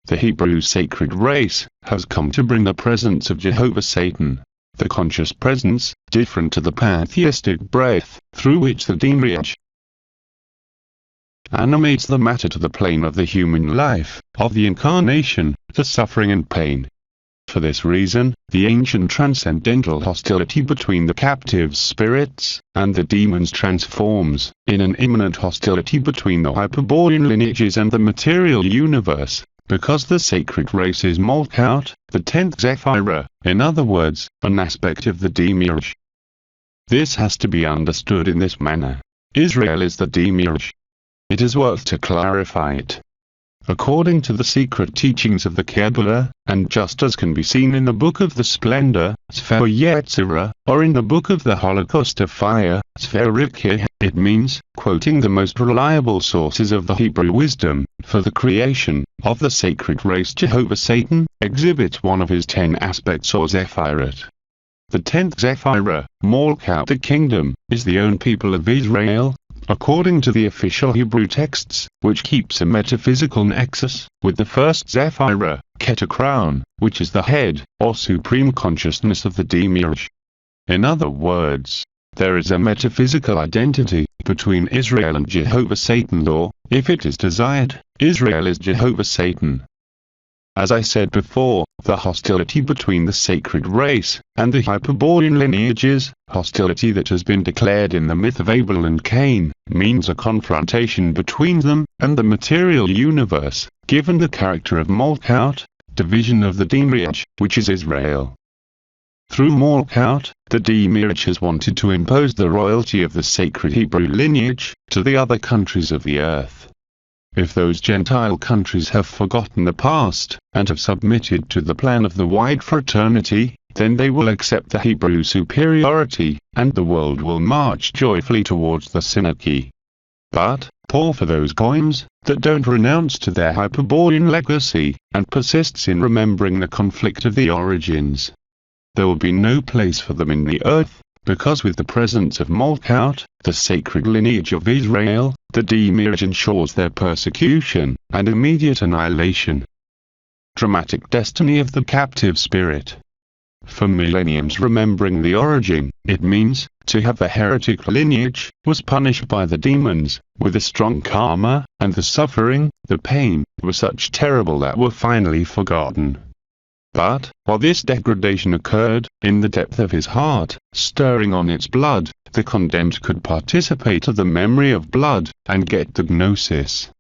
The Hebrew sacred race has come to bring the presence of Jehovah Satan, the conscious presence, different to the pantheistic breath, through which the demiurge animates the matter, to the plane of the human life, of the incarnation, the suffering and pain. For this reason, the ancient transcendental hostility between the captive spirits and the demons transforms in an imminent hostility between the Hyperborean lineages and the material universe, because the sacred race is Malkut, the 10th Zephirah, in other words, an aspect of the demiurge. This has to be understood in this manner. Israel is the demiurge. It is worth to clarify it. According to the secret teachings of the Kabbalah, and just as can be seen in the Book of the Splendor, Sefer Yetzirah, or in the Book of the Holocaust of Fire, Sefer Rikeh, it means, quoting the most reliable sources of the Hebrew wisdom, for the creation of the sacred race Jehovah Satan exhibits one of his 10 aspects or Zephirot. The 10th Zephirah, Malkut, the kingdom, is the own people of Israel, according to the official Hebrew texts, which keeps a metaphysical nexus with the first Zephirah, Ketachron, which is the head, or supreme consciousness of the demiurge. In other words, there is a metaphysical identity between Israel and Jehovah Satan, or, if it is desired, Israel is Jehovah Satan. As I said before, the hostility between the sacred race and the Hyperborean lineages, hostility that has been declared in the myth of Abel and Cain, means a confrontation between them and the material universe, given the character of Malkut, division of the demiurge, which is Israel. Through Malkut, the demiurge has wanted to impose the royalty of the sacred Hebrew lineage to the other countries of the earth. If those Gentile countries have forgotten the past, and have submitted to the plan of the wide fraternity, then they will accept the Hebrew superiority, and the world will march joyfully towards the synarchy. But, poor for those goyim that don't renounce to their Hyperborean legacy, and persists in remembering the conflict of the origins. There will be no place for them in the earth, because with the presence of Malkout, the sacred lineage of Israel, the demiurge ensures their persecution and immediate annihilation. Dramatic destiny of the captive spirit. For millenniums remembering the origin, it means, to have a heretic lineage, was punished by the demons, with a strong karma, and the suffering, the pain, were such terrible that were finally forgotten. But, while this degradation occurred, in the depth of his heart, stirring on its blood, the condemned could participate of the memory of blood, and get the gnosis.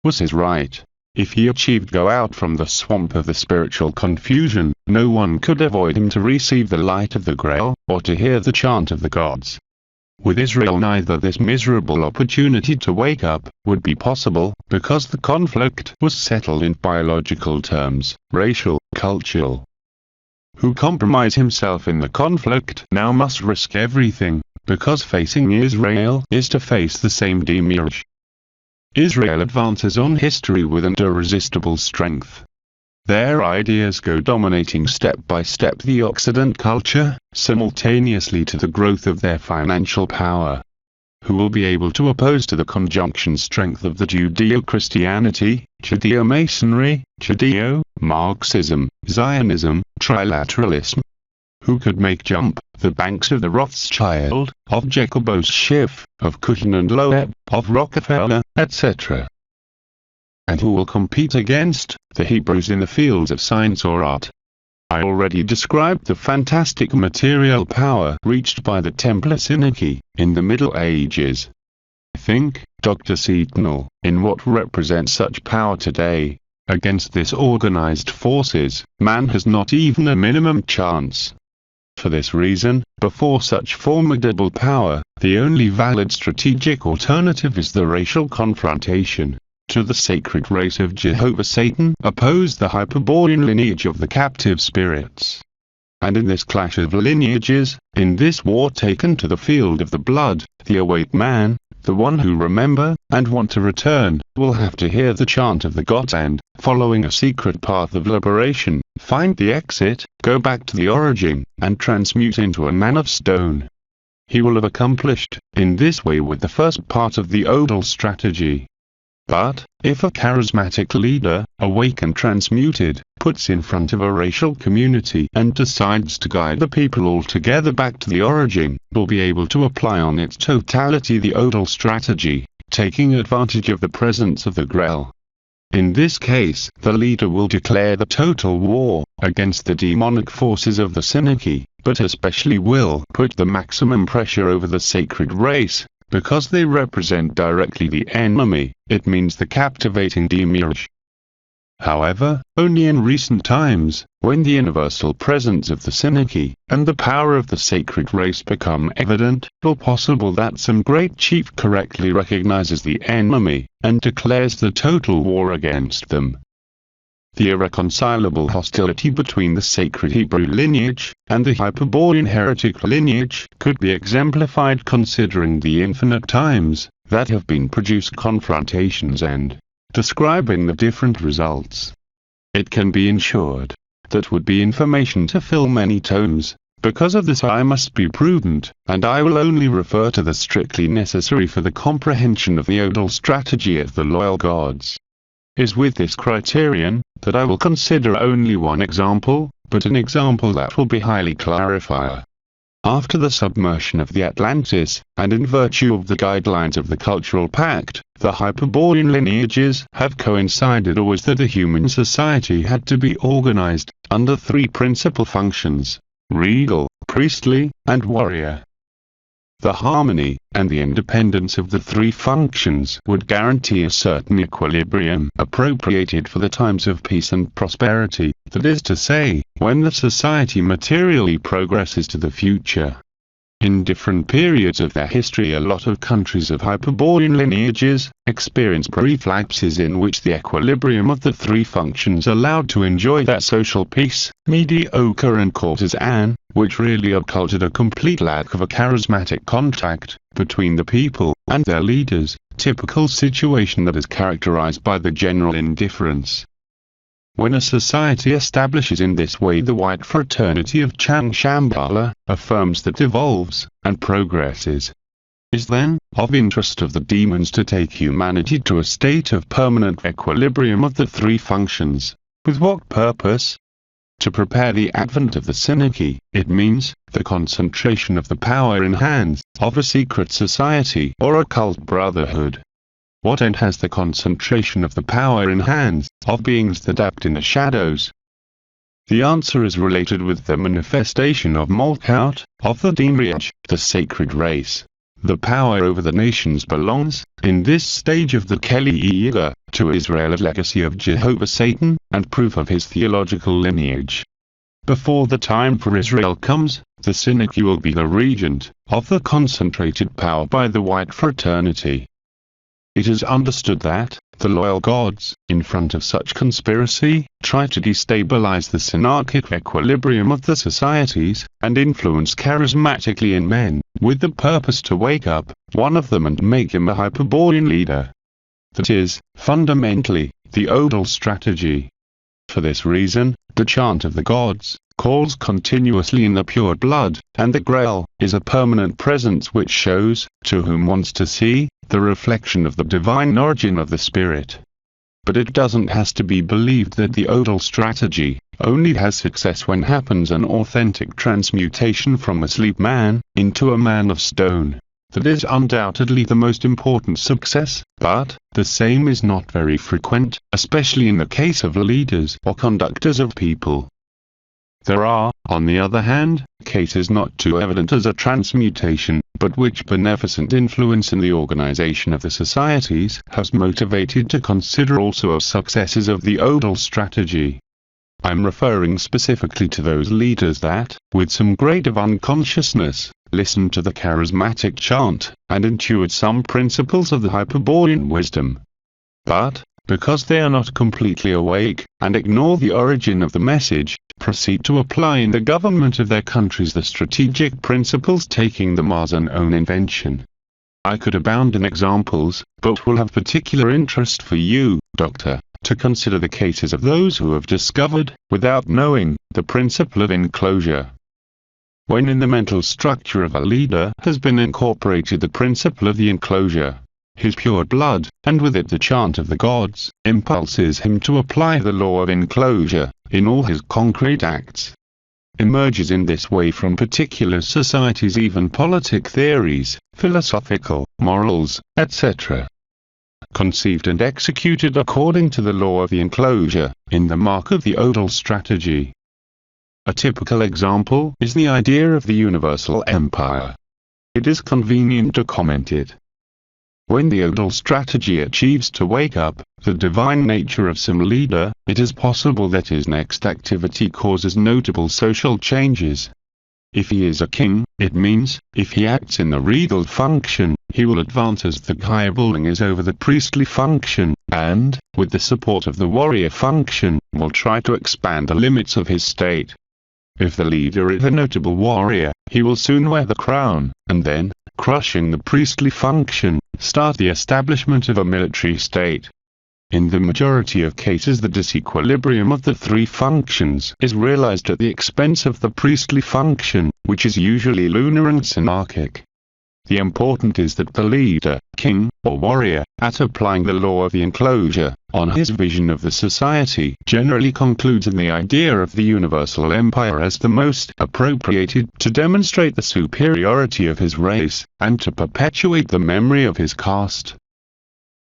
Was his right. If he achieved go out from the swamp of the spiritual confusion, no one could avoid him to receive the light of the Grail, or to hear the chant of the gods. With Israel neither this miserable opportunity to wake up would be possible, because the conflict was settled in biological terms, racial, cultural. Who compromise himself in the conflict now must risk everything, because facing Israel is to face the same demiurge. Israel advances on history with an irresistible strength. Their ideas go dominating step by step the Occident culture, simultaneously to the growth of their financial power. Who will be able to oppose to the conjunction strength of the Judeo-Christianity, Judeo-Masonry, Judeo-Marxism, Zionism, trilateralism? Who could make jump the banks of the Rothschild, of Jacobus Schiff, of Cushing and Loeb, of Rockefeller, etc.? And who will compete against the Hebrews in the fields of science or art? I already described the fantastic material power reached by the Templar Synarchy in the Middle Ages. Think, Dr. Setonal, in what represents such power today. Against this organized forces, man has not even a minimum chance. For this reason, before such formidable power, the only valid strategic alternative is the racial confrontation. To the sacred race of Jehovah Satan oppose the Hyperborean lineage of the captive spirits. And in this clash of lineages, in this war taken to the field of the blood, the awake man, the one who remember, and want to return, will have to hear the chant of the gods and, following a secret path of liberation, find the exit, go back to the origin, and transmute into a man of stone. He will have accomplished, in this way with the first part of the Odal strategy. But, if a charismatic leader, awake and transmuted, puts in front of a racial community and decides to guide the people altogether back to the origin, will be able to apply on its totality the Odal strategy, taking advantage of the presence of the Grail. In this case, the leader will declare the total war against the demonic forces of the Synarchy, but especially will put the maximum pressure over the sacred race. Because they represent directly the enemy, it means the captivating demiurge. However, only in recent times, when the universal presence of the Synarchy, and the power of the sacred race become evident, or possible that some great chief correctly recognizes the enemy, and declares the total war against them. The irreconcilable hostility between the sacred Hebrew lineage and the Hyperborean heretic lineage could be exemplified considering the infinite times that have been produced confrontations and describing the different results. It can be ensured that would be information to fill many tomes. Because of this I must be prudent, and I will only refer to the strictly necessary for the comprehension of the Odal strategy of the loyal gods. Is with this criterion, that I will consider only one example, but an example that will be highly clarifier. After the submersion of the Atlantis, and in virtue of the guidelines of the Cultural Pact, the Hyperborean lineages have coincided always that a human society had to be organized under three principal functions: regal, priestly, and warrior. The harmony and the independence of the three functions would guarantee a certain equilibrium appropriated for the times of peace and prosperity, that is to say, when the society materially progresses to the future. In different periods of their history a lot of countries of Hyperborean lineages experience brief lapses in which the equilibrium of the three functions allowed to enjoy that social peace, mediocre and courtesan, which really occulted a complete lack of a charismatic contact between the people and their leaders, typical situation that is characterized by the general indifference. When a society establishes in this way the white fraternity of Changshambhala, affirms that evolves, and progresses, is then of interest of the demons to take humanity to a state of permanent equilibrium of the three functions. With what purpose? To prepare the advent of the synarchy. It means the concentration of the power in hands of a secret society or occult brotherhood. What end has the concentration of the power in hands of beings that act in the shadows? The answer is related with the manifestation of Malkuth, of the Demiurge, the sacred race. The power over the nations belongs, in this stage of the Kali Yuga, to Israel, a legacy of Jehovah Satan, and proof of his theological lineage. Before the time for Israel comes, the synarchy will be the regent of the concentrated power by the white fraternity. It is understood that the loyal gods, in front of such conspiracy, try to destabilize the synarchic equilibrium of the societies, and influence charismatically in men, with the purpose to wake up one of them and make him a Hyperborean leader. That is, fundamentally, the Odal strategy. For this reason, the chant of the gods calls continuously in the pure blood, and the Grail is a permanent presence which shows, to whom wants to see, the reflection of the divine origin of the spirit. But it doesn't has to be believed that the Odal strategy only has success when happens an authentic transmutation from a sleep man into a man of stone. That is undoubtedly the most important success, but the same is not very frequent, especially in the case of leaders or conductors of people. There are, on the other hand, cases not too evident as a transmutation, but which beneficent influence in the organization of the societies has motivated to consider also as successes of the Odal strategy. I'm referring specifically to those leaders that, with some grade of unconsciousness, listen to the charismatic chant, and intuit some principles of the Hyperborean wisdom. But, because they are not completely awake, and ignore the origin of the message, proceed to apply in the government of their countries the strategic principles taking them as an own invention. I could abound in examples, but will have particular interest for you, Doctor, to consider the cases of those who have discovered, without knowing, the principle of enclosure. When in the mental structure of a leader has been incorporated the principle of the enclosure, his pure blood, and with it the chant of the gods, impulses him to apply the law of enclosure in all his concrete acts. Emerges in this way from particular societies even politic theories, philosophical, morals, etc. Conceived and executed according to the law of the enclosure, in the mark of the Odal strategy. A typical example is the idea of the universal empire. It is convenient to comment it. When the Odal strategy achieves to wake up the divine nature of some leader, it is possible that his next activity causes notable social changes. If he is a king, it means, if he acts in the regal function, he will advance as the higher ruling is over the priestly function, and, with the support of the warrior function, will try to expand the limits of his state. If the leader is a notable warrior, he will soon wear the crown, and then, crushing the priestly function, start the establishment of a military state. In the majority of cases the disequilibrium of the three functions is realized at the expense of the priestly function, which is usually lunar and synarchic. The important is that the leader, king, or warrior, at applying the law of the enclosure, on his vision of the society, generally concludes in the idea of the universal empire as the most appropriated to demonstrate the superiority of his race, and to perpetuate the memory of his caste.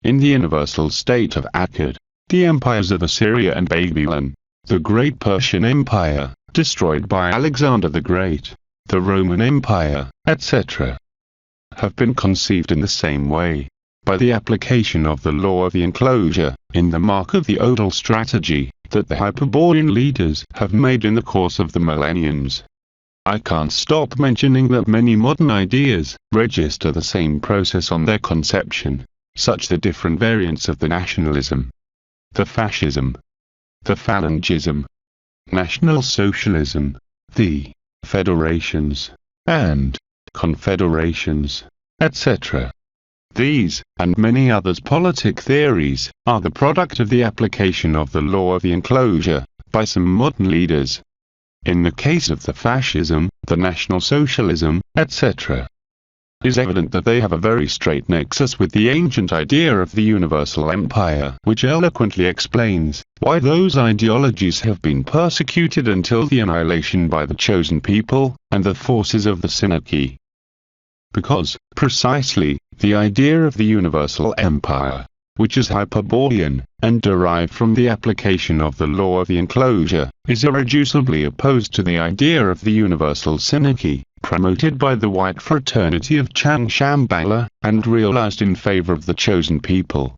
In the universal state of Akkad, the empires of Assyria and Babylon, the great Persian Empire, destroyed by Alexander the Great, the Roman Empire, etc., have been conceived in the same way, by the application of the law of the enclosure, in the mark of the Odal strategy, that the Hyperborean leaders have made in the course of the millenniums. I can't stop mentioning that many modern ideas register the same process on their conception, such the different variants of the nationalism, the fascism, the phalangism, National Socialism, the federations, and confederations, etc. These, and many others politic theories, are the product of the application of the law of the enclosure, by some modern leaders. In the case of the fascism, the National Socialism, etc., it is evident that they have a very straight nexus with the ancient idea of the universal empire, which eloquently explains why those ideologies have been persecuted until the annihilation by the chosen people, and the forces of the synarchy. Because, precisely, the idea of the universal empire, which is Hyperborean, and derived from the application of the law of the enclosure, is irreducibly opposed to the idea of the universal synarchy, promoted by the white fraternity of Changshambala, and realized in favor of the chosen people.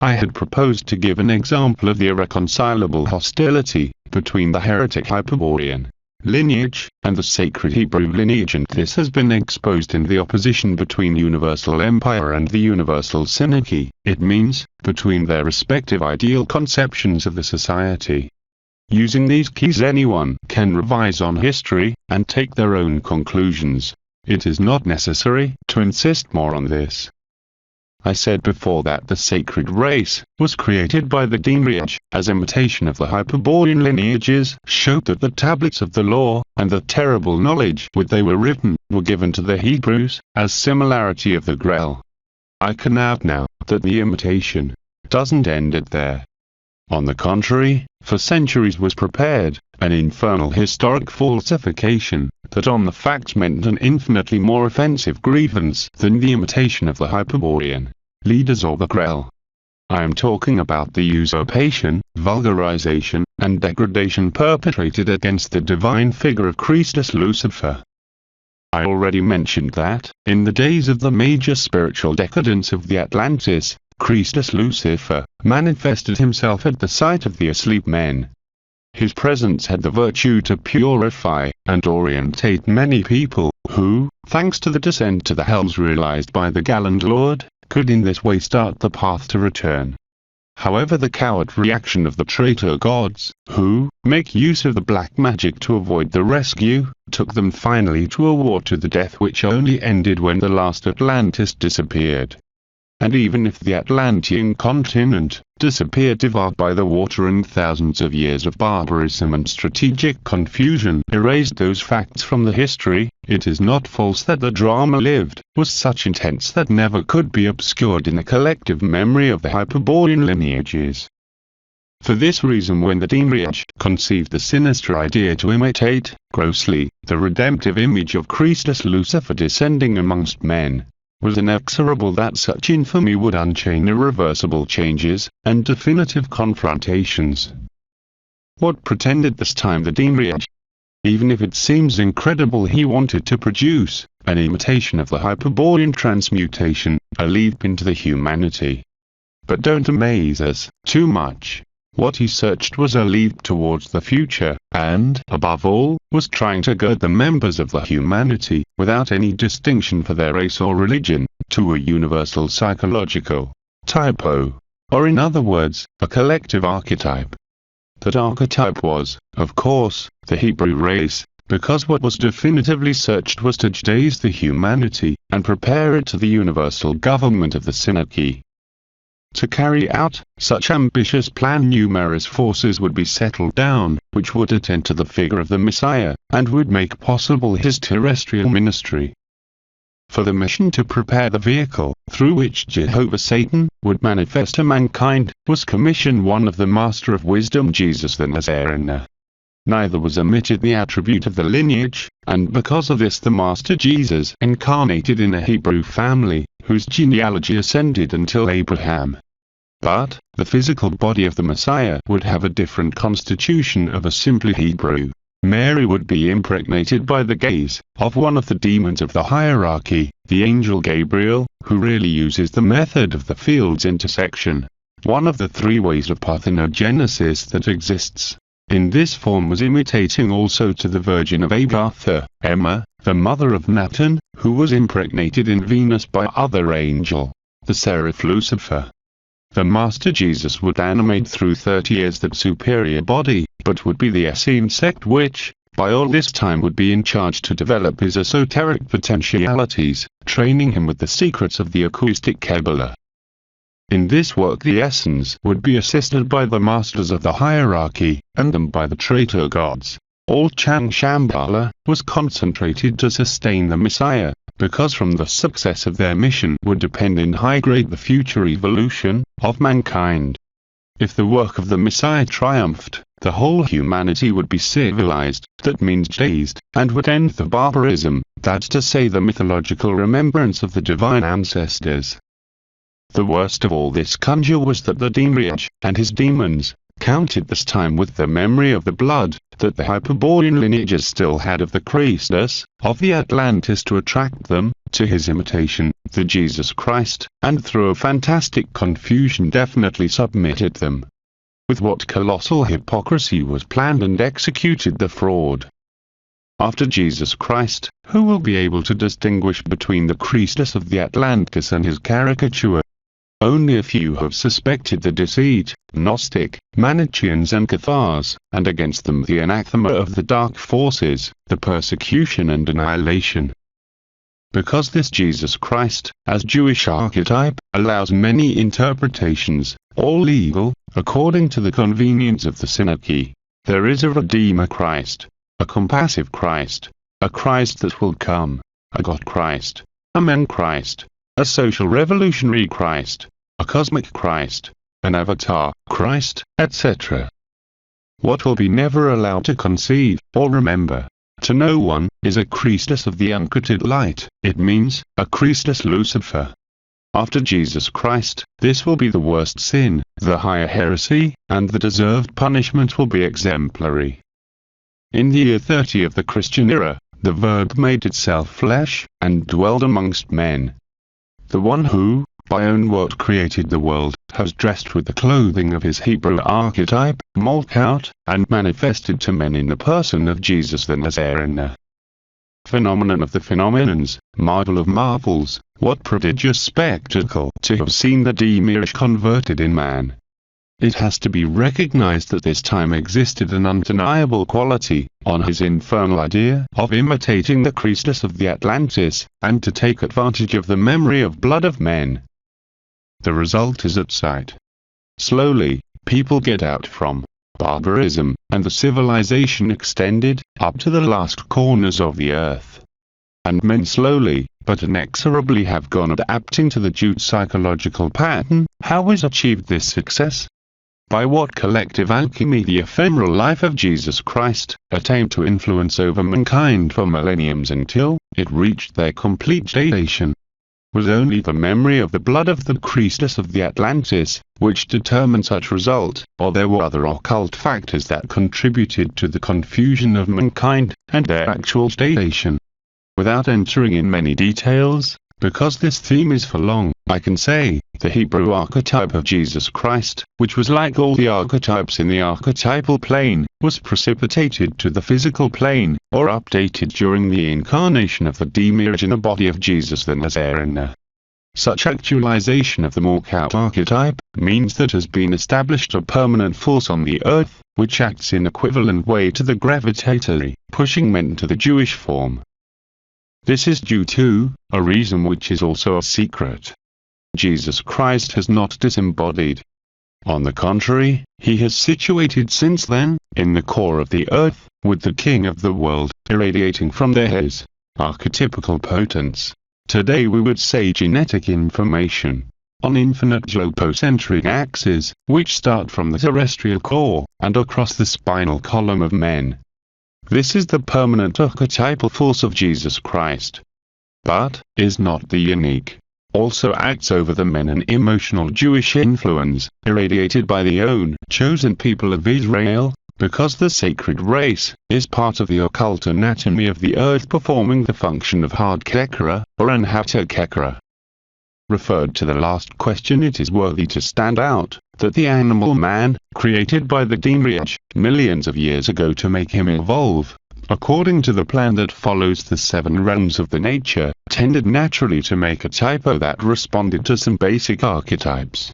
I had proposed to give an example of the irreconcilable hostility between the heretic Hyperborean lineage and the sacred Hebrew lineage, and this has been exposed in the opposition between universal empire and the universal synarchy, it means, between their respective ideal conceptions of the society. Using these keys, anyone can revise on history, and take their own conclusions. It is not necessary to insist more on this. I said before that the sacred race was created by the Demiurge, as imitation of the Hyperborean lineages showed that the tablets of the law, and the terrible knowledge with they were written, were given to the Hebrews, as similarity of the Grail. I can add now that the imitation doesn't end it there. On the contrary, for centuries was prepared an infernal historic falsification, that on the facts meant an infinitely more offensive grievance than the imitation of the Hyperborean leaders or the Grail. I am talking about the usurpation, vulgarization, and degradation perpetrated against the divine figure of Christus Lucifer. I already mentioned that, in the days of the major spiritual decadence of the Atlantis, Christus Lucifer manifested himself at the sight of the asleep men. His presence had the virtue to purify and orientate many people, who, thanks to the descent to the hells realized by the gallant Lord, could in this way start the path to return. However, the coward reaction of the traitor gods, who make use of the black magic to avoid the rescue, took them finally to a war to the death, which only ended when the last Atlantis disappeared. And even if the Atlantean continent disappeared devoured by the water, and thousands of years of barbarism and strategic confusion erased those facts from the history, it is not false that the drama lived was such intense that never could be obscured in the collective memory of the Hyperborean lineages. For this reason, when the Demiurge conceived the sinister idea to imitate, grossly, the redemptive image of Christus Lucifer descending amongst men, was inexorable that such infamy would unchain irreversible changes, and definitive confrontations. What pretended this time the Demiurge? Even if it seems incredible, he wanted to produce an imitation of the Hyperborean transmutation, a leap into the humanity. But don't amaze us too much. What he searched was a leap towards the future, and, above all, was trying to gird the members of the humanity, without any distinction for their race or religion, to a universal psychological typo, or in other words, a collective archetype. That archetype was, of course, the Hebrew race, because what was definitively searched was to Judaize the humanity, and prepare it to the universal government of the synarchy. To carry out such ambitious plan, numerous forces would be settled down, which would attend to the figure of the Messiah, and would make possible his terrestrial ministry. For the mission to prepare the vehicle, through which Jehovah Satan would manifest to mankind, was commissioned one of the Master of Wisdom, Jesus the Nazarene. Neither was omitted the attribute of the lineage, and because of this the Master Jesus incarnated in a Hebrew family, whose genealogy ascended until Abraham. But, the physical body of the Messiah would have a different constitution of a simply Hebrew. Mary would be impregnated by the gaze of one of the demons of the hierarchy, the angel Gabriel, who really uses the method of the field's intersection, one of the three ways of parthenogenesis that exists. In this form was imitating also to the Virgin of Agatha, Emma, the mother of Nathan, who was impregnated in Venus by other angel, the seraph Lucifer. The Master Jesus would animate through 30 years that superior body, but would be the Essene sect which, by all this time would be in charge to develop his esoteric potentialities, training him with the secrets of the acoustic Kabbalah. In this work the essence would be assisted by the masters of the hierarchy, and then by the traitor gods. All Chang Shambhala was concentrated to sustain the Messiah, because from the success of their mission would depend in high grade the future evolution of mankind. If the work of the Messiah triumphed, the whole humanity would be civilized, that means dazed, and would end the barbarism, that's to say the mythological remembrance of the divine ancestors. The worst of all this conjure was that the Demiurge, and his demons, counted this time with the memory of the blood, that the Hyperborean lineages still had of the Christus, of the Atlantis to attract them, to his imitation, the Jesus Christ, and through a fantastic confusion definitely submitted them. With what colossal hypocrisy was planned and executed the fraud. After Jesus Christ, who will be able to distinguish between the Christus of the Atlantis and his caricature? Only a few have suspected the deceit, Gnostic, Manichaeans and Cathars, and against them the anathema of the dark forces, the persecution and annihilation. Because this Jesus Christ, as Jewish archetype, allows many interpretations, all legal, according to the convenience of the synarchy, there is a Redeemer Christ, a compassive Christ, a Christ that will come, a God Christ, a man Christ, a social revolutionary Christ, a cosmic Christ, an avatar Christ, etc. What will be never allowed to conceive, or remember, to no one, is a Christus of the uncreated light, it means, a Christus Lucifer. After Jesus Christ, this will be the worst sin, the higher heresy, and the deserved punishment will be exemplary. In the year 30 of the Christian era, the Verb made itself flesh, and dwelled amongst men. The one who, by own word created the world, has dressed with the clothing of his Hebrew archetype, molk out, and manifested to men in the person of Jesus the Nazarene. Phenomenon of the phenomenons, marvel of marvels, what prodigious spectacle to have seen the Demiurge converted in man. It has to be recognized that this time existed an undeniable quality, on his infernal idea of imitating the Christus of the Atlantis, and to take advantage of the memory of blood of men. The result is at sight. Slowly, people get out from barbarism, and the civilization extended up to the last corners of the earth. And men slowly, but inexorably have gone adapting to the Jew psychological pattern. How is achieved this success? By what collective alchemy the ephemeral life of Jesus Christ attained to influence over mankind for millenniums until it reached their complete degradation. Was only the memory of the blood of the Christus of the Atlantis, which determined such result, or there were other occult factors that contributed to the confusion of mankind, and their actual degradation. Without entering in many details, because this theme is for long, I can say, the Hebrew archetype of Jesus Christ, which was like all the archetypes in the archetypal plane, was precipitated to the physical plane, or updated during the incarnation of the Demiurge in the body of Jesus the Nazarene. Such actualization of the Morkout archetype means that has been established a permanent force on the earth, which acts in equivalent way to the gravitatory, pushing men to the Jewish form. This is due to a reason which is also a secret. Jesus Christ has not disembodied. On the contrary, he has situated since then, in the core of the earth, with the King of the world, irradiating from there his archetypical potence. Today we would say genetic information, on infinite geopocentric axes, which start from the terrestrial core, and across the spinal column of men. This is the permanent archetypal force of Jesus Christ. But, is not the unique. Also acts over the men an emotional Jewish influence, irradiated by the own chosen people of Israel, because the sacred race is part of the occult anatomy of the earth performing the function of Hard Kekra, or Anhata Kekra. Referred to the last question, it is worthy to stand out, that the animal man, created by the Demiurge, millions of years ago to make him evolve, according to the plan that follows the 7 realms of the nature, tended naturally to make a typo that responded to some basic archetypes.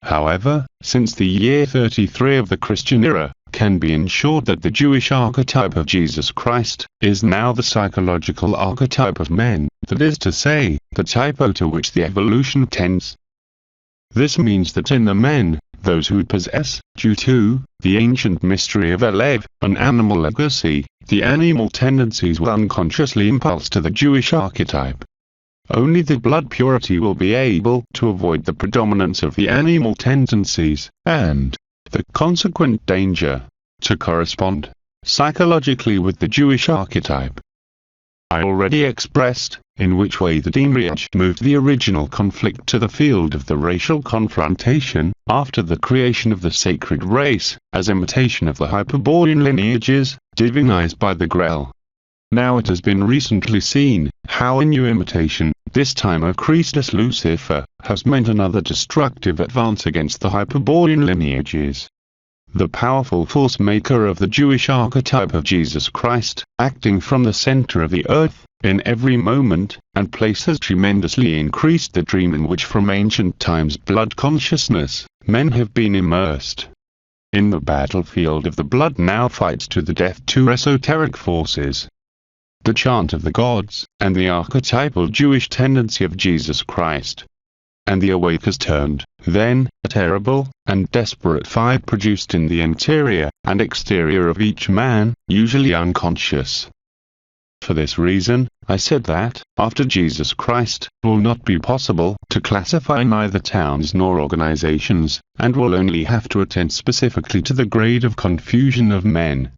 However, since the year 33 of the Christian era, can be ensured that the Jewish archetype of Jesus Christ is now the psychological archetype of men, that is to say, the type to which the evolution tends. This means that in the men, those who possess, due to the ancient mystery of Elev, an animal legacy, the animal tendencies will unconsciously impulse to the Jewish archetype. Only the blood purity will be able to avoid the predominance of the animal tendencies, and the consequent danger, to correspond psychologically with the Jewish archetype. I already expressed in which way the Demiurge moved the original conflict to the field of the racial confrontation, after the creation of the sacred race, as imitation of the Hyperborean lineages, divinized by the Grell. Now it has been recently seen, how a new imitation, this time of Christus Lucifer, has meant another destructive advance against the Hyperborean lineages. The powerful force maker of the Jewish archetype of Jesus Christ, acting from the center of the earth, in every moment and place, has tremendously increased the dream in which from ancient times blood consciousness, men have been immersed. In the battlefield of the blood now fights to the death two esoteric forces. The chant of the gods, and the archetypal Jewish tendency of Jesus Christ. And the awake has turned, then, a terrible and desperate fight produced in the interior and exterior of each man, usually unconscious. For this reason, I said that, after Jesus Christ, it will not be possible to classify neither towns nor organizations, and will only have to attend specifically to the grade of confusion of men.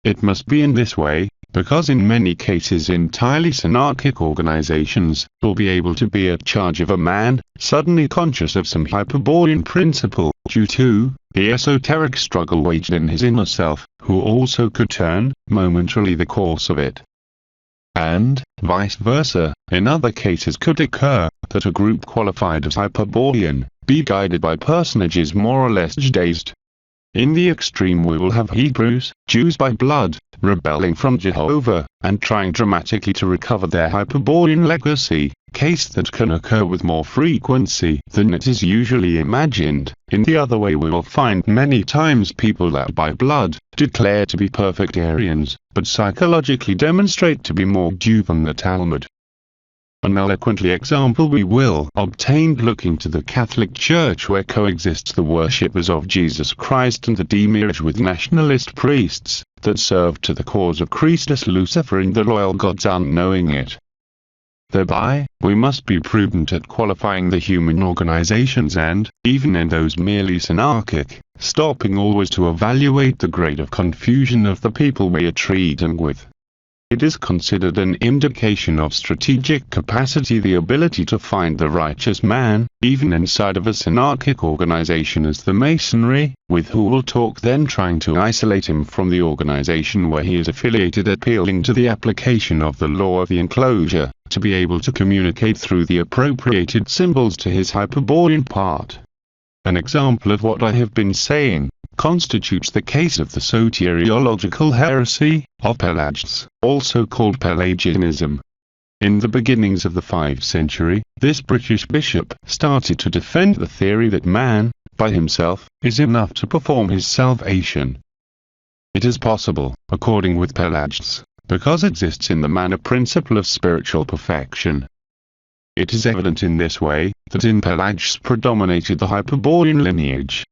It must be in this way, because in many cases entirely synarchic organizations will be able to be at charge of a man, suddenly conscious of some Hyperborean principle, due to the esoteric struggle waged in his inner self, who also could turn, momentarily, the course of it. And, vice versa, in other cases could occur, that a group qualified as Hyperborean, be guided by personages more or less dazed. In the extreme we will have Hebrews, Jews by blood, rebelling from Jehovah, and trying dramatically to recover their Hyperborean legacy, case that can occur with more frequency than it is usually imagined. In the other way we will find many times people that by blood, declare to be perfect Aryans, but psychologically demonstrate to be more Jew than the Talmud. An eloquently example we will obtain looking to the Catholic Church, where coexists the worshippers of Jesus Christ and the Demiurge with nationalist priests, that serve to the cause of Christus Lucifer and the loyal gods unknowing it. Thereby, we must be prudent at qualifying the human organizations and, even in those merely synarchic, stopping always to evaluate the grade of confusion of the people we are treating with. It is considered an indication of strategic capacity, the ability to find the righteous man, even inside of a synarchic organization as the Masonry, with who will talk, then trying to isolate him from the organization where he is affiliated, appealing to the application of the law of the enclosure, to be able to communicate through the appropriated symbols to his Hyperborean part. An example of what I have been saying constitutes the case of the soteriological heresy of Pelagius, also called Pelagianism. In the beginnings of the 5th century, this British bishop started to defend the theory that man, by himself, is enough to perform his salvation. It is possible, according with Pelagius, because exists in the man a principle of spiritual perfection. It is evident in this way, that in Pelagius predominated the Hyperborean lineage.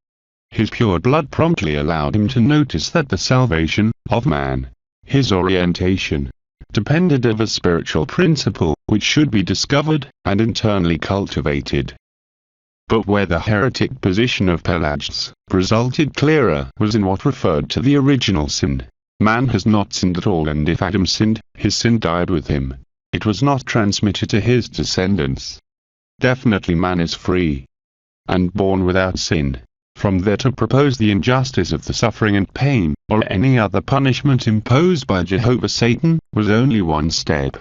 His pure blood promptly allowed him to notice that the salvation of man, his orientation, depended of a spiritual principle, which should be discovered, and internally cultivated. But where the heretic position of Pelagius resulted clearer was in what referred to the original sin. Man has not sinned at all, and if Adam sinned, his sin died with him. It was not transmitted to his descendants. Definitely man is free and born without sin. From there to propose the injustice of the suffering and pain, or any other punishment imposed by Jehovah Satan, was only one step.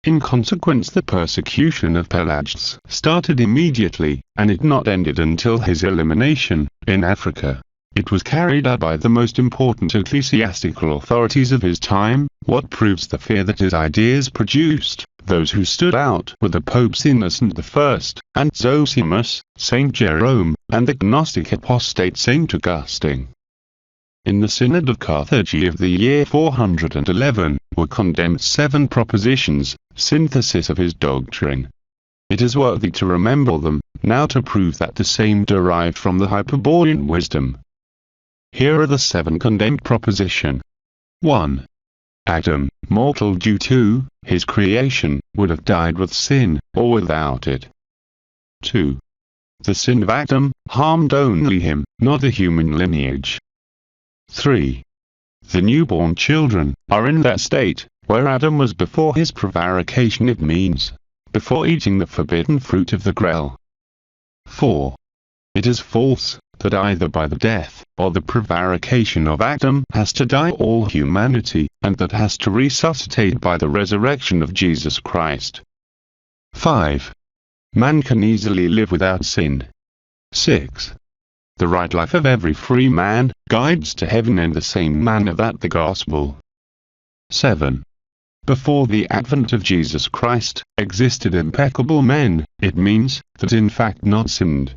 In consequence the persecution of Pelagius started immediately, and it not ended until his elimination, in Africa. It was carried out by the most important ecclesiastical authorities of his time, what proves the fear that his ideas produced. Those who stood out were the popes Innocent I, and Zosimus, Saint Jerome, and the Gnostic apostate Saint Augustine. In the Synod of Carthage of the year 411, were condemned 7 propositions, synthesis of his doctrine. It is worthy to remember them, now to prove that the same derived from the Hyperborean wisdom. Here are the 7 condemned proposition. 1. Adam, mortal due to his creation, would have died with sin, or without it. 2. The sin of Adam harmed only him, not the human lineage. 3. The newborn children are in that state where Adam was before his prevarication, it means, before eating the forbidden fruit of the grail. 4. It is false that either by the death or the prevarication of Adam has to die all humanity, and that has to resuscitate by the resurrection of Jesus Christ. 5. Man can easily live without sin. 6. The right life of every free man guides to heaven in the same manner that the gospel. 7. Before the advent of Jesus Christ existed impeccable men, it means that in fact not sinned.